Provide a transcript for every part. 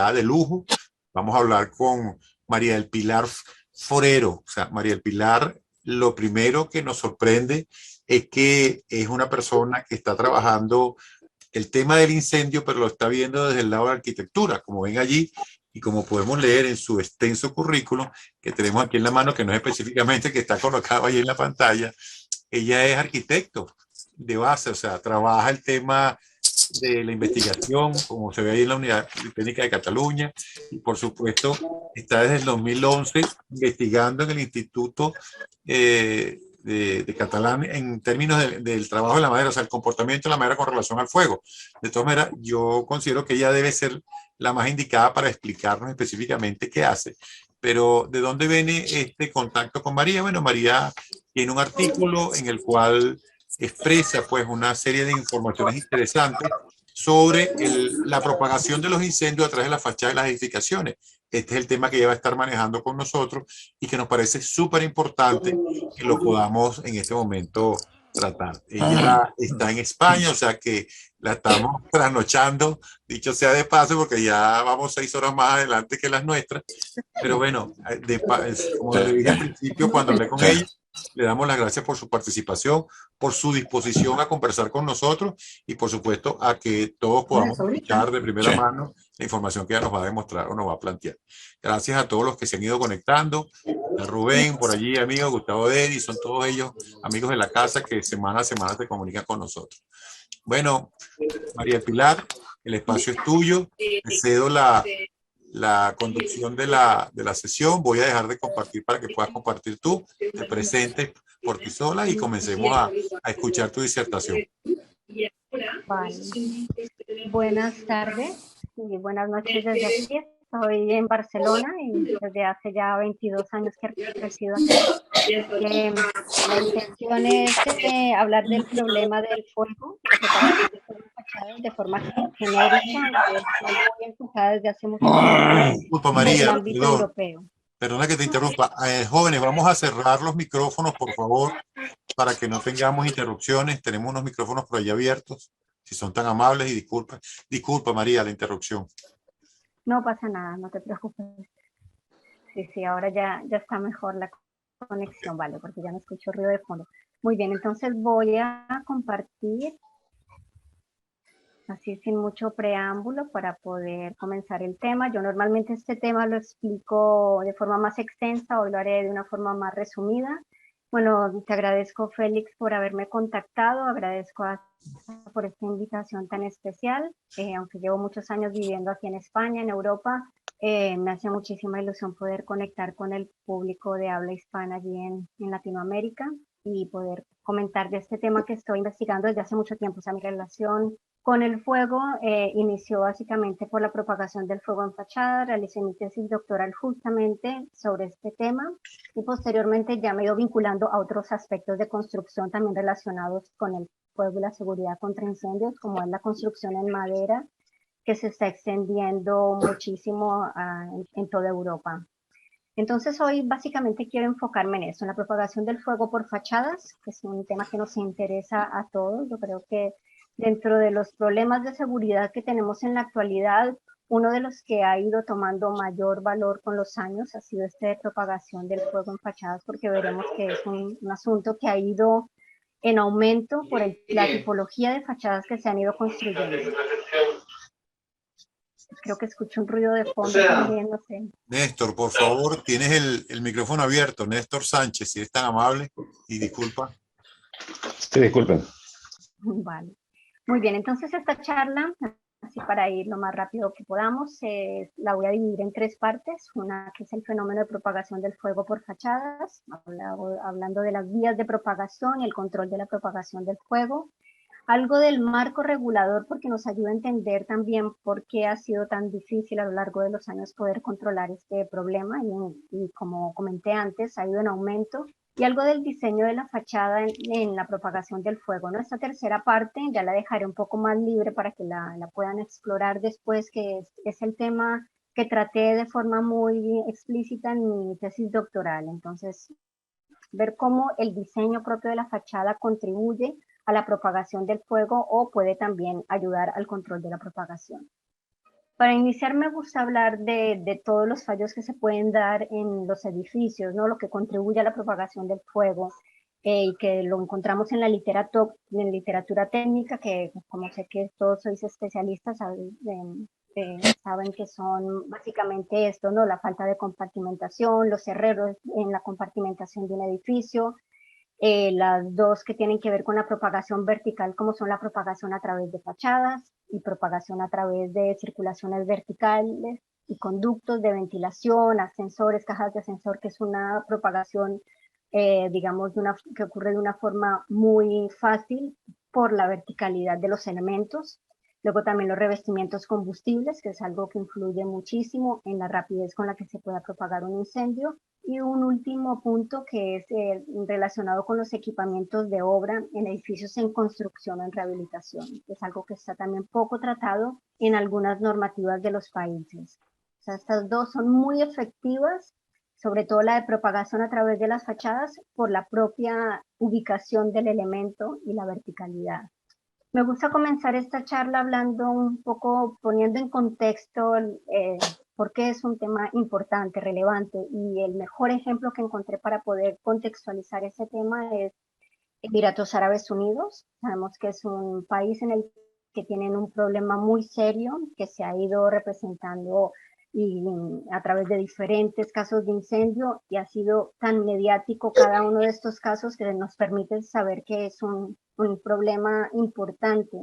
invitada de lujo. Vamos a hablar con María del Pilar Forero. O sea, María del Pilar, lo primero que nos sorprende es que es una persona que está trabajando el tema del incendio, pero lo está viendo desde el lado de la arquitectura, como ven allí, y como podemos leer en su extenso currículum, que tenemos aquí en la mano, que no es específicamente que está colocado ahí en la pantalla. Ella es arquitecto de base, o sea, trabaja el tema de la investigación, como se ve ahí en la Unidad Técnica de Cataluña, y por supuesto está desde el 2011 investigando en el Instituto de Catalán en términos del trabajo de la madera, o sea, el comportamiento de la madera con relación al fuego. De todas maneras, yo considero que ella debe ser la más indicada para explicarnos específicamente qué hace. Pero ¿de dónde viene este contacto con María? Bueno, María tiene un artículo en el cual expresa pues una serie de informaciones interesantes sobre la propagación de los incendios a través de la fachada de las edificaciones. Este es el tema que ella va a estar manejando con nosotros y que nos parece súper importante que lo podamos en este momento tratar. Ella está en España, o sea que la estamos trasnochando, dicho sea de paso, porque ya vamos 6 horas más adelante que las nuestras. Pero bueno, como le dije al principio cuando hablé con ella, le damos las gracias por su participación, por su disposición a conversar con nosotros y por supuesto a que todos podamos escuchar de primera mano la información que ella nos va a demostrar o nos va a plantear. Gracias a todos los que se han ido conectando, a Rubén por allí, amigo, Gustavo Dedi, son todos ellos amigos de la casa que semana a semana se comunican con nosotros. Bueno, María Pilar, el espacio es tuyo, te cedo la conducción de la sesión. Voy a dejar de compartir para que puedas compartir tú, te presentes por ti sola y comencemos a escuchar tu disertación. Vale. Buenas tardes y buenas noches desde aquí. Estoy en Barcelona y desde hace ya 22 años que resido aquí. La intención es hablar del problema del fuego, de forma genérica, muy enfocada desde hace mucho tiempo Disculpa, en el María, ámbito europeo. Perdona que te interrumpa. Jóvenes, vamos a cerrar los micrófonos, por favor, para que no tengamos interrupciones. Tenemos unos micrófonos por ahí abiertos, si son tan amables, y disculpa, María, la interrupción. No pasa nada, no te preocupes. Sí, ahora ya está mejor la conexión, vale, porque ya no escucho ruido de fondo. Muy bien, entonces voy a compartir, así sin mucho preámbulo, para poder comenzar el tema. Yo normalmente este tema lo explico de forma más extensa, hoy lo haré de una forma más resumida. Bueno, te agradezco, Félix, por haberme contactado, agradezco por esta invitación tan especial, aunque llevo muchos años viviendo aquí en España, en Europa, me hace muchísima ilusión poder conectar con el público de habla hispana allí en Latinoamérica y poder comentar de este tema que estoy investigando desde hace mucho tiempo. O sea, mi relación con el fuego inició básicamente por la propagación del fuego en fachada. Realicé mi tesis doctoral justamente sobre este tema y posteriormente ya me he ido vinculando a otros aspectos de construcción también relacionados con el fuego y la seguridad contra incendios, como es la construcción en madera, que se está extendiendo muchísimo en toda Europa. Entonces hoy básicamente quiero enfocarme en eso, en la propagación del fuego por fachadas, que es un tema que nos interesa a todos. Yo creo que dentro de los problemas de seguridad que tenemos en la actualidad, uno de los que ha ido tomando mayor valor con los años ha sido este de propagación del fuego en fachadas, porque veremos que es un asunto que ha ido en aumento por la tipología de fachadas que se han ido construyendo. Creo que escucho un ruido de fondo también, no sé. Néstor, por favor, tienes el micrófono abierto. Néstor Sánchez, si eres tan amable, y disculpa. Sí, disculpen. Vale. Muy bien, entonces esta charla, así para ir lo más rápido que podamos, la voy a dividir en 3 partes. Una que es el fenómeno de propagación del fuego por fachadas, hablando de las vías de propagación y el control de la propagación del fuego. Algo del marco regulador, porque nos ayuda a entender también por qué ha sido tan difícil a lo largo de los años poder controlar este problema y como comenté antes, ha ido en aumento. Y algo del diseño de la fachada en la propagación del fuego, ¿no? Esta tercera parte ya la dejaré un poco más libre para que la puedan explorar después, que es el tema que traté de forma muy explícita en mi tesis doctoral. Entonces, ver cómo el diseño propio de la fachada contribuye a la propagación del fuego o puede también ayudar al control de la propagación. Para iniciar me gusta hablar de todos los fallos que se pueden dar en los edificios, ¿no? Lo que contribuye a la propagación del fuego y que lo encontramos en la literatura técnica, que como sé que todos sois especialistas, saben que son básicamente esto, ¿no? La falta de compartimentación, los errores en la compartimentación de un edificio, las dos que tienen que ver con la propagación vertical, como son la propagación a través de fachadas y propagación a través de circulaciones verticales y conductos de ventilación, ascensores, cajas de ascensor, que es una propagación, digamos, que ocurre de una forma muy fácil por la verticalidad de los elementos. Luego también los revestimientos combustibles, que es algo que influye muchísimo en la rapidez con la que se pueda propagar un incendio. Y un último punto que es relacionado con los equipamientos de obra en edificios en construcción o en rehabilitación. Es algo que está también poco tratado en algunas normativas de los países. O sea, estas dos son muy efectivas, sobre todo la de propagación a través de las fachadas por la propia ubicación del elemento y la verticalidad. Me gusta comenzar esta charla hablando un poco, poniendo en contexto por qué es un tema importante, relevante, y el mejor ejemplo que encontré para poder contextualizar ese tema es Emiratos Árabes Unidos. Sabemos que es un país en el que tienen un problema muy serio que se ha ido representando y a través de diferentes casos de incendio, y ha sido tan mediático cada uno de estos casos que nos permite saber que es un problema importante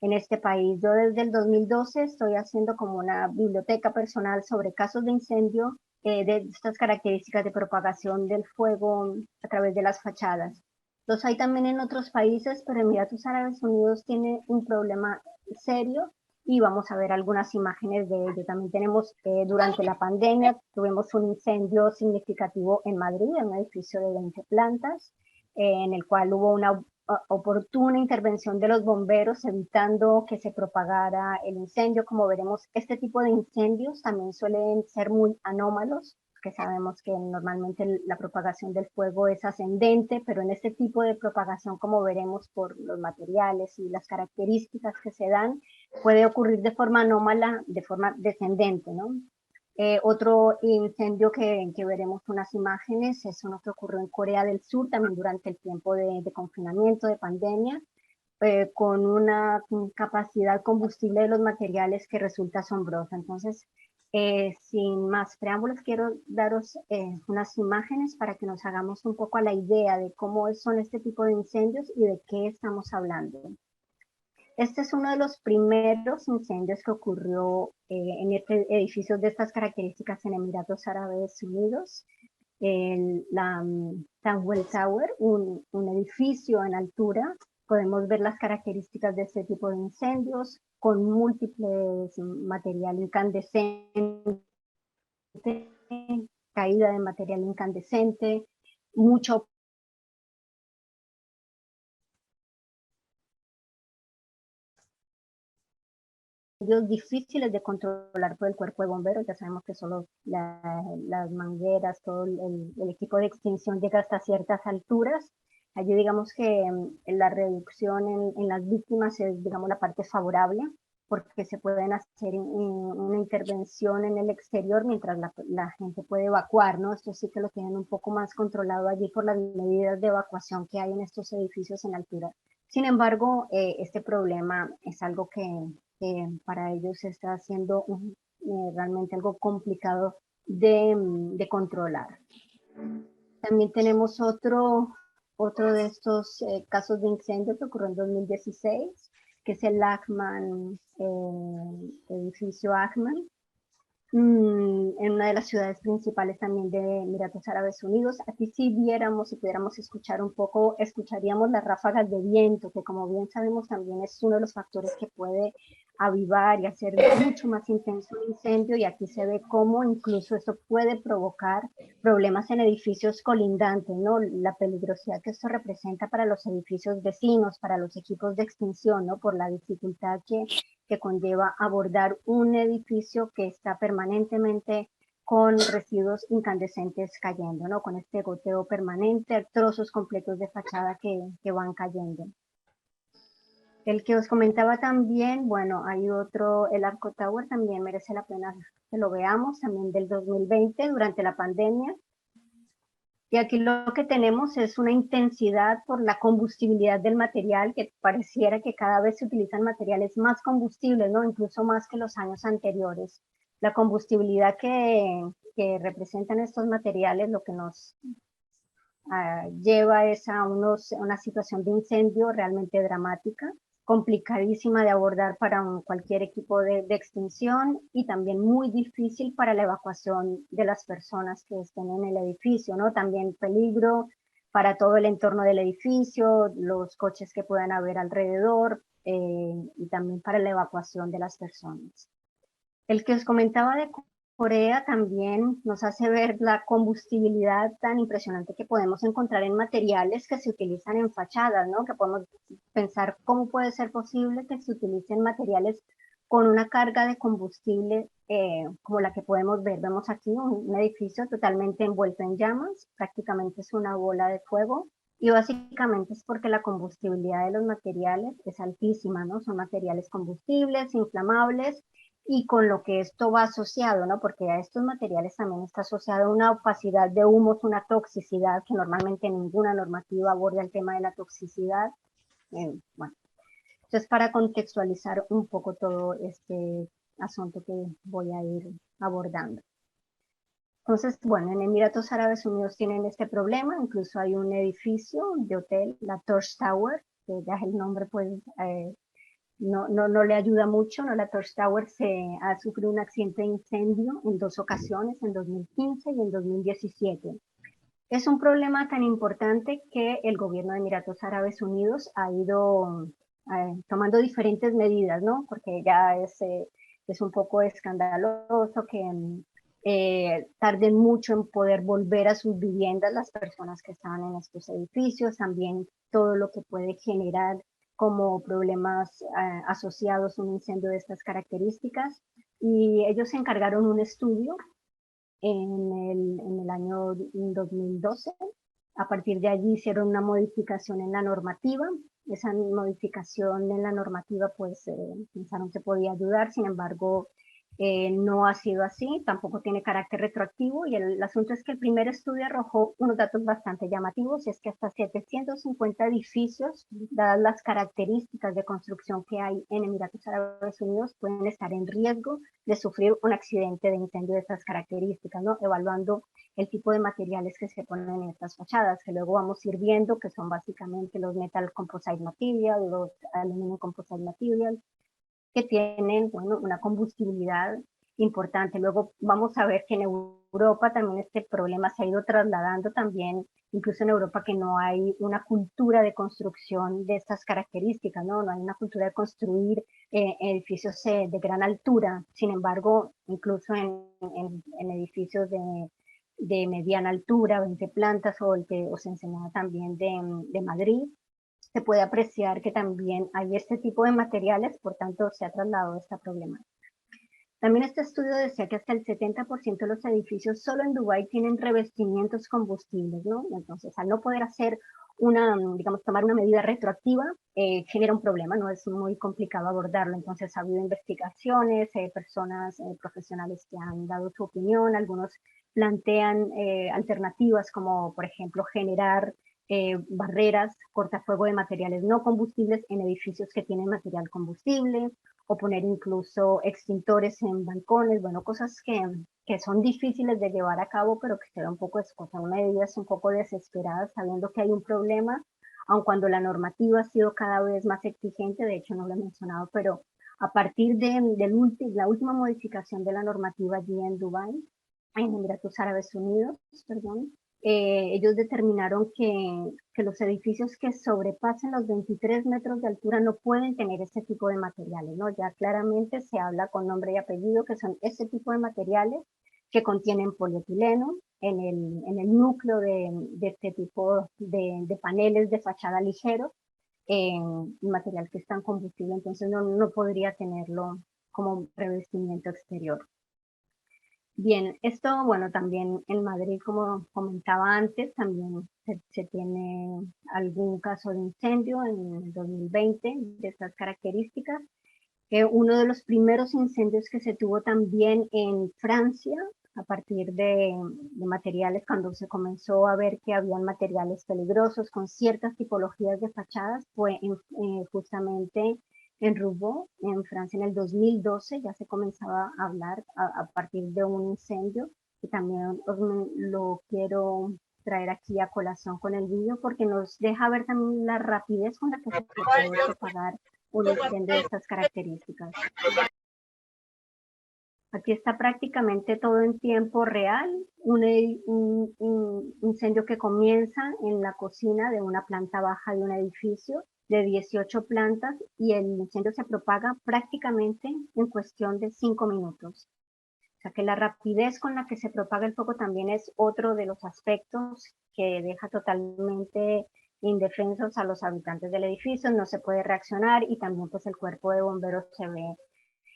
en este país. Yo desde el 2012 estoy haciendo como una biblioteca personal sobre casos de incendio de estas características de propagación del fuego a través de las fachadas. Los hay también en otros países, pero Emiratos Árabes Unidos tiene un problema serio y vamos a ver algunas imágenes de ello. También tenemos, durante la pandemia, tuvimos un incendio significativo en Madrid, en un edificio de 20 plantas, en el cual hubo una oportuna intervención de los bomberos, evitando que se propagara el incendio. Como veremos, este tipo de incendios también suelen ser muy anómalos, que sabemos que normalmente la propagación del fuego es ascendente, pero en este tipo de propagación, como veremos por los materiales y las características que se dan, puede ocurrir de forma anómala, de forma descendente, ¿no? Otro incendio que veremos unas imágenes es uno que ocurrió en Corea del Sur, también durante el tiempo de confinamiento, de pandemia, con una capacidad combustible de los materiales que resulta asombrosa. Entonces, sin más preámbulos, quiero daros unas imágenes para que nos hagamos un poco a la idea de cómo son este tipo de incendios y de qué estamos hablando. Este es uno de los primeros incendios que ocurrió en edificios de estas características en Emiratos Árabes Unidos. La Tanwell Tower, un edificio en altura. Podemos ver las características de este tipo de incendios con múltiples material incandescente, caída de material incandescente, mucho difíciles de controlar por el cuerpo de bomberos. Ya sabemos que solo las mangueras, todo el equipo de extinción llega hasta ciertas alturas. Allí digamos que la reducción en las víctimas es, digamos, la parte favorable, porque se pueden hacer una intervención en el exterior mientras la gente puede evacuar, ¿no? Esto sí que lo tienen un poco más controlado allí por las medidas de evacuación que hay en estos edificios en altura. Sin embargo, este problema es algo que para ellos está siendo realmente algo complicado de controlar. También tenemos otro de estos casos de incendio que ocurrió en 2016, que es el Achman, edificio Achman, en una de las ciudades principales también de Emiratos Árabes Unidos. Aquí si viéramos, si pudiéramos escuchar un poco, escucharíamos las ráfagas de viento, que como bien sabemos también es uno de los factores que puede avivar y hacer mucho más intenso el incendio, y aquí se ve cómo incluso esto puede provocar problemas en edificios colindantes, ¿no? La peligrosidad que esto representa para los edificios vecinos, para los equipos de extinción, ¿no? Por la dificultad que conlleva abordar un edificio que está permanentemente con residuos incandescentes cayendo, ¿no? Con este goteo permanente, trozos completos de fachada que van cayendo. El que os comentaba también, bueno, hay otro, el Arco Tower también merece la pena que lo veamos, también del 2020, durante la pandemia. Y aquí lo que tenemos es una intensidad por la combustibilidad del material, que pareciera que cada vez se utilizan materiales más combustibles, ¿no? Incluso más que los años anteriores. La combustibilidad que representan estos materiales lo que nos lleva es a una situación de incendio realmente dramática, complicadísima de abordar para cualquier equipo de extinción y también muy difícil para la evacuación de las personas que estén en el edificio, ¿no? También peligro para todo el entorno del edificio, los coches que puedan haber alrededor y también para la evacuación de las personas. El que os comentaba de Corea también nos hace ver la combustibilidad tan impresionante que podemos encontrar en materiales que se utilizan en fachadas, ¿no? Que podemos pensar cómo puede ser posible que se utilicen materiales con una carga de combustible como la que podemos ver. Vemos aquí un edificio totalmente envuelto en llamas, prácticamente es una bola de fuego, y básicamente es porque la combustibilidad de los materiales es altísima, ¿no? Son materiales combustibles, inflamables, y con lo que esto va asociado, ¿no? Porque a estos materiales también está asociada una opacidad de humos, una toxicidad que normalmente ninguna normativa aborda el tema de la toxicidad. Bueno, entonces para contextualizar un poco todo este asunto que voy a ir abordando. Entonces, bueno, en Emiratos Árabes Unidos tienen este problema, incluso hay un edificio de hotel, la Torch Tower, que ya el nombre pues no le ayuda mucho, ¿no? La Torch Tower ha sufrido un accidente de incendio en 2 ocasiones, en 2015 y en 2017. Es un problema tan importante que el gobierno de Emiratos Árabes Unidos ha ido tomando diferentes medidas, ¿no? Porque ya es un poco escandaloso que tarden mucho en poder volver a sus viviendas las personas que estaban en estos edificios, también todo lo que puede generar como problemas asociados a un incendio de estas características. Y ellos se encargaron un estudio en el año 2012. A partir de allí hicieron una modificación en la normativa. Esa modificación en la normativa pues pensaron que podía ayudar, sin embargo no ha sido así, tampoco tiene carácter retroactivo y el asunto es que el primer estudio arrojó unos datos bastante llamativos, y es que hasta 750 edificios, dadas las características de construcción que hay en Emiratos Árabes Unidos, pueden estar en riesgo de sufrir un accidente de incendio de estas características, ¿no? Evaluando el tipo de materiales que se ponen en estas fachadas, que luego vamos a ir viendo, que son básicamente los metal composite material, los aluminum composite material, que tienen, bueno, una combustibilidad importante. Luego vamos a ver que en Europa también este problema se ha ido trasladando también, incluso en Europa, que no hay una cultura de construcción de estas características, ¿no? No hay una cultura de construir edificios de gran altura. Sin embargo, incluso en edificios de mediana altura, 20 plantas, o el que os enseñaba también de Madrid, se puede apreciar que también hay este tipo de materiales, por tanto se ha trasladado esta problemática. También este estudio decía que hasta el 70% de los edificios solo en Dubái tienen revestimientos combustibles, ¿no? Entonces, al no poder hacer digamos, tomar una medida retroactiva, genera un problema, ¿no? Es muy complicado abordarlo. Entonces, ha habido investigaciones, personas profesionales que han dado su opinión, algunos plantean alternativas como, por ejemplo, generar barreras, cortafuego de materiales no combustibles en edificios que tienen material combustible, o poner incluso extintores en balcones, bueno, cosas que son difíciles de llevar a cabo, pero que se da un poco de son medidas un poco desesperadas, sabiendo que hay un problema, aun cuando la normativa ha sido cada vez más exigente. De hecho no lo he mencionado, pero a partir de la última modificación de la normativa allí en Dubái, en Emiratos Árabes Unidos, perdón, ellos determinaron que los edificios que sobrepasen los 23 metros de altura no pueden tener ese tipo de materiales, ¿no? Ya claramente se habla con nombre y apellido que son ese tipo de materiales que contienen polietileno en el núcleo de este tipo de paneles de fachada ligeros, material que es tan combustible, entonces no podría tenerlo como revestimiento exterior. Bien, esto, bueno, también en Madrid, como comentaba antes, también se tiene algún caso de incendio en el 2020 de estas características. Uno de los primeros incendios que se tuvo también en Francia, a partir de materiales, cuando se comenzó a ver que habían materiales peligrosos con ciertas tipologías de fachadas, fue justamente en Roubaix, en Francia, en el 2012. Ya se comenzaba a hablar a partir de un incendio, y también lo quiero traer aquí a colación con el vídeo, porque nos deja ver también la rapidez con la que se puede propagar un incendio de estas características. Aquí está prácticamente todo en tiempo real, un incendio que comienza en la cocina de una planta baja de un edificio de 18 plantas, y el incendio se propaga prácticamente en cuestión de 5 minutos. O sea que la rapidez con la que se propaga el fuego también es otro de los aspectos que deja totalmente indefensos a los habitantes del edificio. No se puede reaccionar, y también pues el cuerpo de bomberos se ve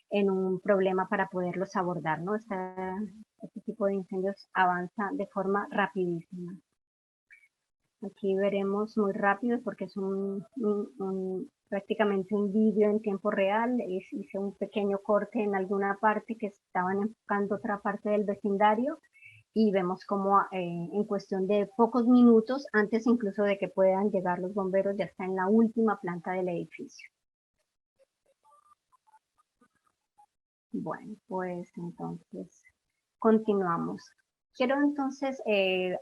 en un problema para poderlos abordar, ¿no? Este tipo de incendios avanza de forma rapidísima. Aquí veremos muy rápido, porque es prácticamente un vídeo en tiempo real. Hice un pequeño corte en alguna parte que estaban enfocando otra parte del vecindario, y vemos como en cuestión de pocos minutos, antes incluso de que puedan llegar los bomberos, ya está en la última planta del edificio. Bueno, pues entonces continuamos. Quiero entonces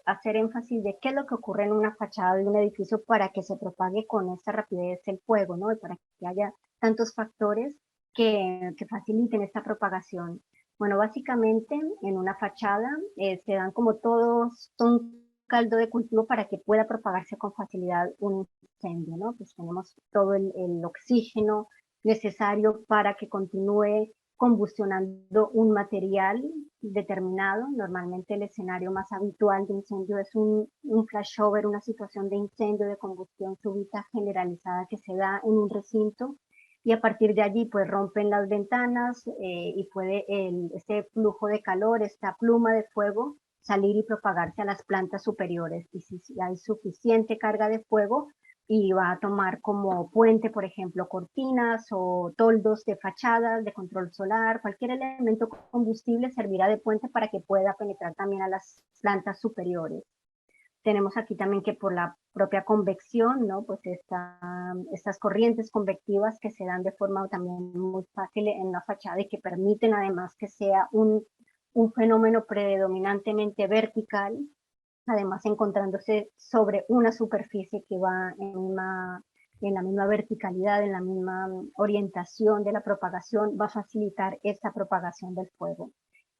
hacer énfasis de qué es lo que ocurre en una fachada de un edificio para que se propague con esta rapidez el fuego, ¿no? Y para que haya tantos factores que faciliten esta propagación. Bueno, básicamente en una fachada se dan como todo un caldo de cultivo para que pueda propagarse con facilidad un incendio, ¿no? Pues tenemos todo el oxígeno necesario para que continúe combustionando un material determinado. Normalmente el escenario más habitual de incendio es un flashover, una situación de incendio, de combustión súbita generalizada que se da en un recinto, y a partir de allí pues rompen las ventanas y puede este flujo de calor, esta pluma de fuego, salir y propagarse a las plantas superiores. Y si hay suficiente carga de fuego, y va a tomar como puente, por ejemplo, cortinas o toldos de fachadas, de control solar. Cualquier elemento combustible servirá de puente para que pueda penetrar también a las plantas superiores. Tenemos aquí también que por la propia convección, ¿no? Pues estas corrientes convectivas que se dan de forma también muy fácil en la fachada, y que permiten además que sea un fenómeno predominantemente vertical, además encontrándose sobre una superficie que va en la misma verticalidad, en la misma orientación de la propagación, va a facilitar esta propagación del fuego.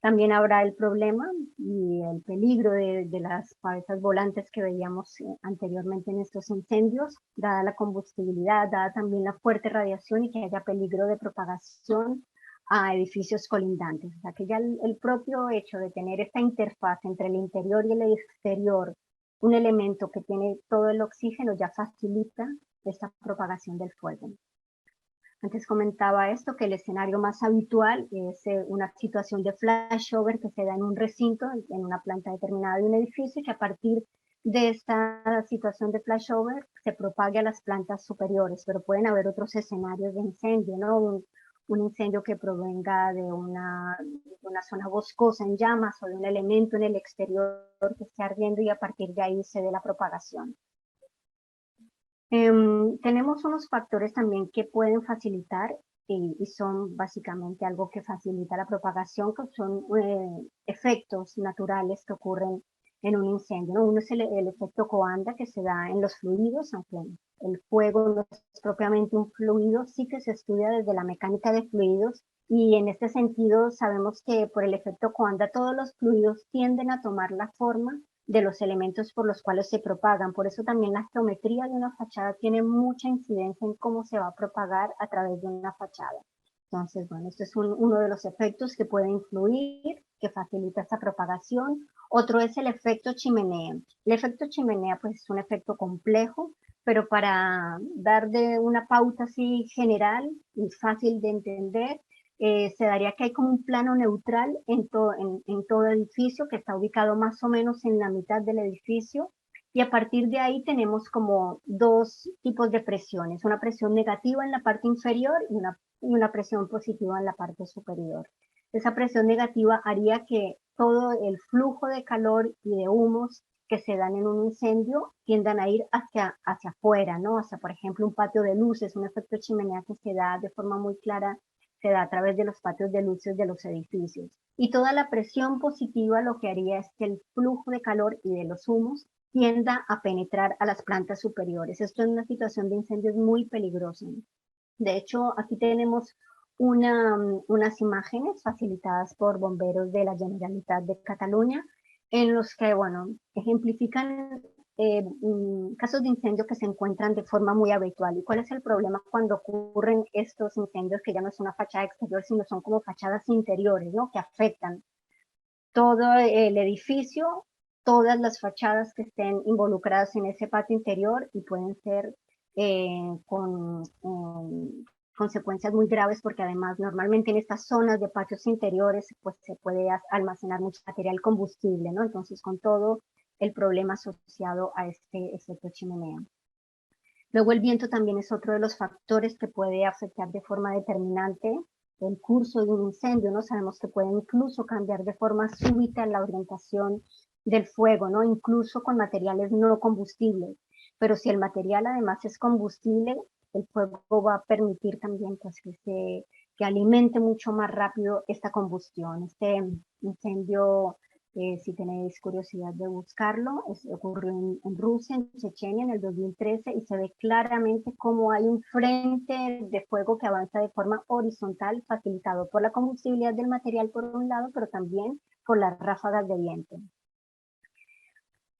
También habrá el problema y el peligro de las cabezas volantes que veíamos anteriormente en estos incendios, dada la combustibilidad, dada también la fuerte radiación, y que haya peligro de propagación a edificios colindantes. O sea que ya el propio hecho de tener esta interfaz entre el interior y el exterior, un elemento que tiene todo el oxígeno, ya facilita esta propagación del fuego. Antes comentaba esto, que el escenario más habitual es una situación de flashover que se da en un recinto, en una planta determinada de un edificio, y que a partir de esta situación de flashover se propague a las plantas superiores. Pero pueden haber otros escenarios de incendio, ¿no? Un incendio que provenga de una zona boscosa en llamas, o de un elemento en el exterior que esté ardiendo, y a partir de ahí se dé la propagación. Tenemos unos factores también que pueden facilitar y son básicamente algo que facilita la propagación, que son efectos naturales que ocurren en un incendio, ¿no? Uno es el efecto Coanda, que se da en los fluidos, aunque el fuego no es propiamente un fluido, sí que se estudia desde la mecánica de fluidos, y en este sentido sabemos que por el efecto Coanda todos los fluidos tienden a tomar la forma de los elementos por los cuales se propagan. Por eso también la geometría de una fachada tiene mucha incidencia en cómo se va a propagar a través de una fachada. Entonces, bueno, este es uno de los efectos que puede influir, que facilita esta propagación. Otro es el efecto chimenea. El efecto chimenea pues es un efecto complejo, pero para dar de una pauta así general y fácil de entender, se daría que hay como un plano neutral en todo edificio que está ubicado más o menos en la mitad del edificio, y a partir de ahí tenemos como dos tipos de presiones, una presión negativa en la parte inferior y una presión positiva en la parte superior. Esa presión negativa haría que todo el flujo de calor y de humos que se dan en un incendio tiendan a ir hacia afuera, ¿no? Hacia, por ejemplo, un patio de luces, un efecto chimenea que se da de forma muy clara, se da a través de los patios de luces de los edificios. Y toda la presión positiva lo que haría es que el flujo de calor y de los humos tienda a penetrar a las plantas superiores. Esto en una situación de incendio es muy peligroso. De hecho, aquí tenemos unas imágenes facilitadas por bomberos de la Generalitat de Cataluña, en los que, bueno, ejemplifican casos de incendio que se encuentran de forma muy habitual. ¿Y cuál es el problema cuando ocurren estos incendios que ya no es una fachada exterior, sino son como fachadas interiores, ¿no? Que afectan todo el edificio, todas las fachadas que estén involucradas en ese patio interior, y pueden ser con consecuencias muy graves, porque además normalmente en estas zonas de patios interiores pues se puede almacenar mucho material combustible, ¿no? Entonces con todo el problema asociado a este efecto chimenea. Luego el viento también es otro de los factores que puede afectar de forma determinante el curso de un incendio, ¿no? Sabemos que puede incluso cambiar de forma súbita la orientación del fuego, ¿no? Incluso con materiales no combustibles. Pero si el material además es combustible, el fuego va a permitir también pues, que alimente mucho más rápido esta combustión. Este incendio, si tenéis curiosidad de buscarlo, ocurrió en Rusia, en Chechenia, en el 2013, y se ve claramente cómo hay un frente de fuego que avanza de forma horizontal, facilitado por la combustibilidad del material por un lado, pero también por las ráfagas de viento.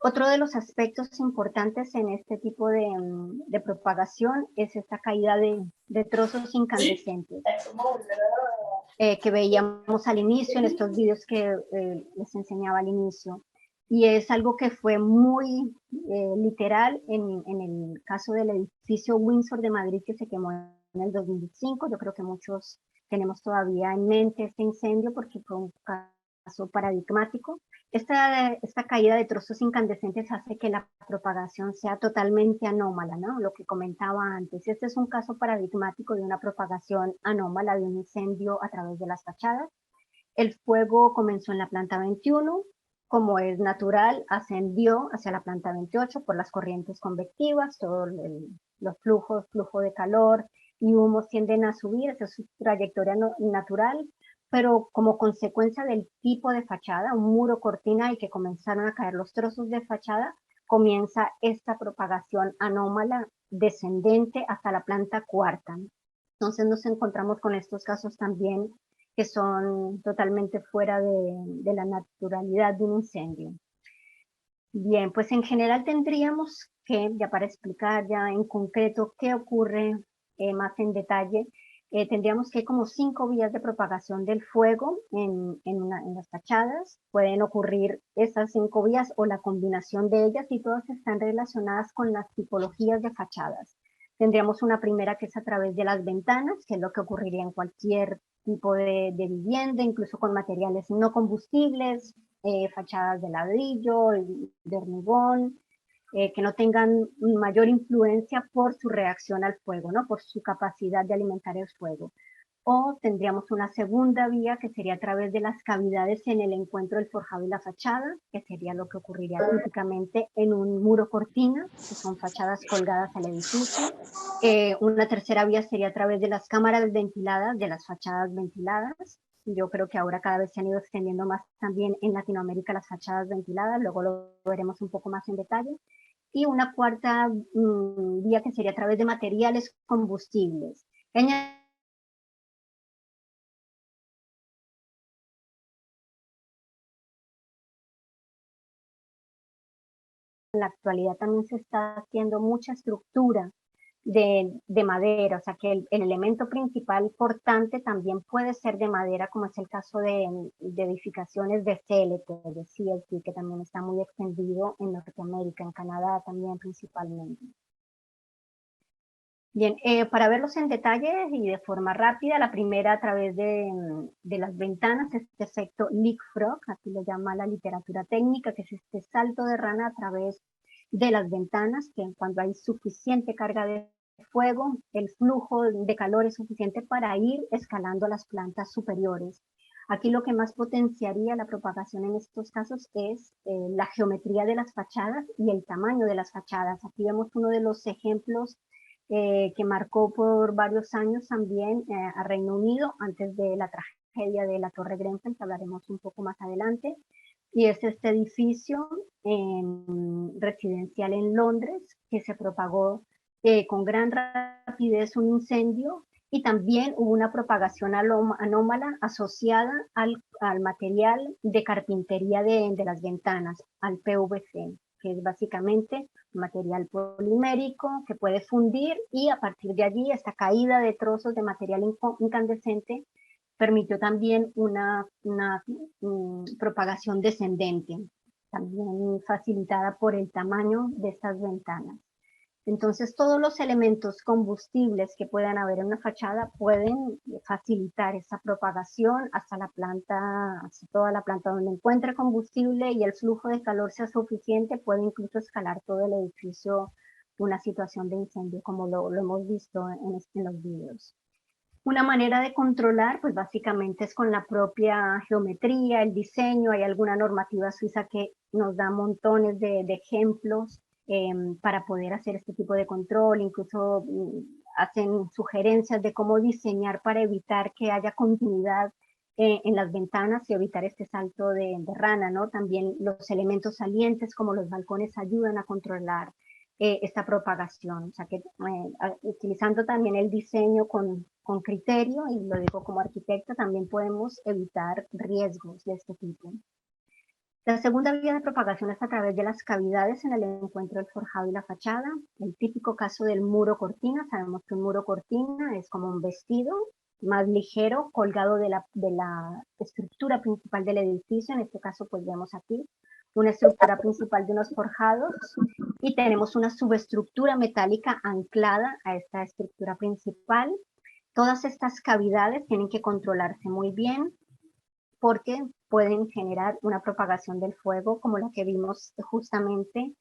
Otro de los aspectos importantes en este tipo de propagación es esta caída de trozos incandescentes que veíamos al inicio en estos vídeos que les enseñaba al inicio. Y es algo que fue muy literal en el caso del edificio Windsor de Madrid, que se quemó en el 2005. Yo creo que muchos tenemos todavía en mente este incendio porque fue un caso paradigmático. Esta caída de trozos incandescentes hace que la propagación sea totalmente anómala, ¿no? Lo que comentaba antes. Este es un caso paradigmático de una propagación anómala de un incendio a través de las fachadas. El fuego comenzó en la planta 21, como es natural, ascendió hacia la planta 28 por las corrientes convectivas, todos los flujo de calor y humos tienden a subir, esa es su trayectoria natural, pero como consecuencia del tipo de fachada, un muro cortina y que comenzaron a caer los trozos de fachada, comienza esta propagación anómala descendente hasta la planta cuarta. Entonces nos encontramos con estos casos también que son totalmente fuera de la naturalidad de un incendio. Bien, pues en general tendríamos que, ya para explicar ya en concreto qué ocurre más en detalle, tendríamos que como 5 vías de propagación del fuego en las fachadas. Pueden ocurrir esas 5 vías o la combinación de ellas, y todas están relacionadas con las tipologías de fachadas. Tendríamos una primera que es a través de las ventanas, que es lo que ocurriría en cualquier tipo de vivienda, incluso con materiales no combustibles, fachadas de ladrillo, de hormigón, que no tengan mayor influencia por su reacción al fuego, ¿no? Por su capacidad de alimentar el fuego. O tendríamos una segunda vía que sería a través de las cavidades en el encuentro del forjado y la fachada, que sería lo que ocurriría típicamente en un muro cortina, que son fachadas colgadas al edificio. Una tercera vía sería a través de las cámaras ventiladas, de las fachadas ventiladas. Yo creo que ahora cada vez se han ido extendiendo más también en Latinoamérica las fachadas ventiladas, luego lo veremos un poco más en detalle. Y una cuarta vía que sería a través de materiales combustibles. En la actualidad también se está haciendo mucha estructura de madera, o sea que el elemento principal portante también puede ser de madera, como es el caso de edificaciones de CLT, de CLT, que también está muy extendido en Norteamérica, en Canadá también principalmente. Bien, para verlos en detalle y de forma rápida, la primera a través de las ventanas, este efecto leapfrog, así lo llama la literatura técnica, que es este salto de rana a través de las ventanas, que cuando hay suficiente carga de fuego, el flujo de calor es suficiente para ir escalando a las plantas superiores. Aquí lo que más potenciaría la propagación en estos casos es la geometría de las fachadas y el tamaño de las fachadas. Aquí vemos uno de los ejemplos que marcó por varios años también a Reino Unido antes de la tragedia de la Torre Grenfell, que hablaremos un poco más adelante. Y es este edificio residencial en Londres que se propagó con gran rapidez un incendio y también hubo una propagación anómala asociada al material de carpintería de las ventanas, al PVC, que es básicamente material polimérico que puede fundir y a partir de allí esta caída de trozos de material incandescente permitió también una propagación descendente, también facilitada por el tamaño de estas ventanas. Entonces, todos los elementos combustibles que puedan haber en una fachada pueden facilitar esa propagación hasta la planta, hasta toda la planta donde encuentre combustible y el flujo de calor sea suficiente, puede incluso escalar todo el edificio una situación de incendio, como lo hemos visto en los videos. Una manera de controlar, pues básicamente es con la propia geometría, el diseño. Hay alguna normativa suiza que nos da montones de ejemplos para poder hacer este tipo de control, incluso hacen sugerencias de cómo diseñar para evitar que haya continuidad en las ventanas y evitar este salto de rana, ¿no? También los elementos salientes como los balcones ayudan a controlar esta propagación, o sea que utilizando también el diseño con criterio, y lo digo como arquitecta, también podemos evitar riesgos de este tipo. La segunda vía de propagación es a través de las cavidades en el encuentro del forjado y la fachada. El típico caso del muro cortina, sabemos que un muro cortina es como un vestido más ligero colgado de la estructura principal del edificio. En este caso pues vemos aquí una estructura principal de unos forjados y tenemos una subestructura metálica anclada a esta estructura principal. Todas estas cavidades tienen que controlarse muy bien porque pueden generar una propagación del fuego como la que vimos justamente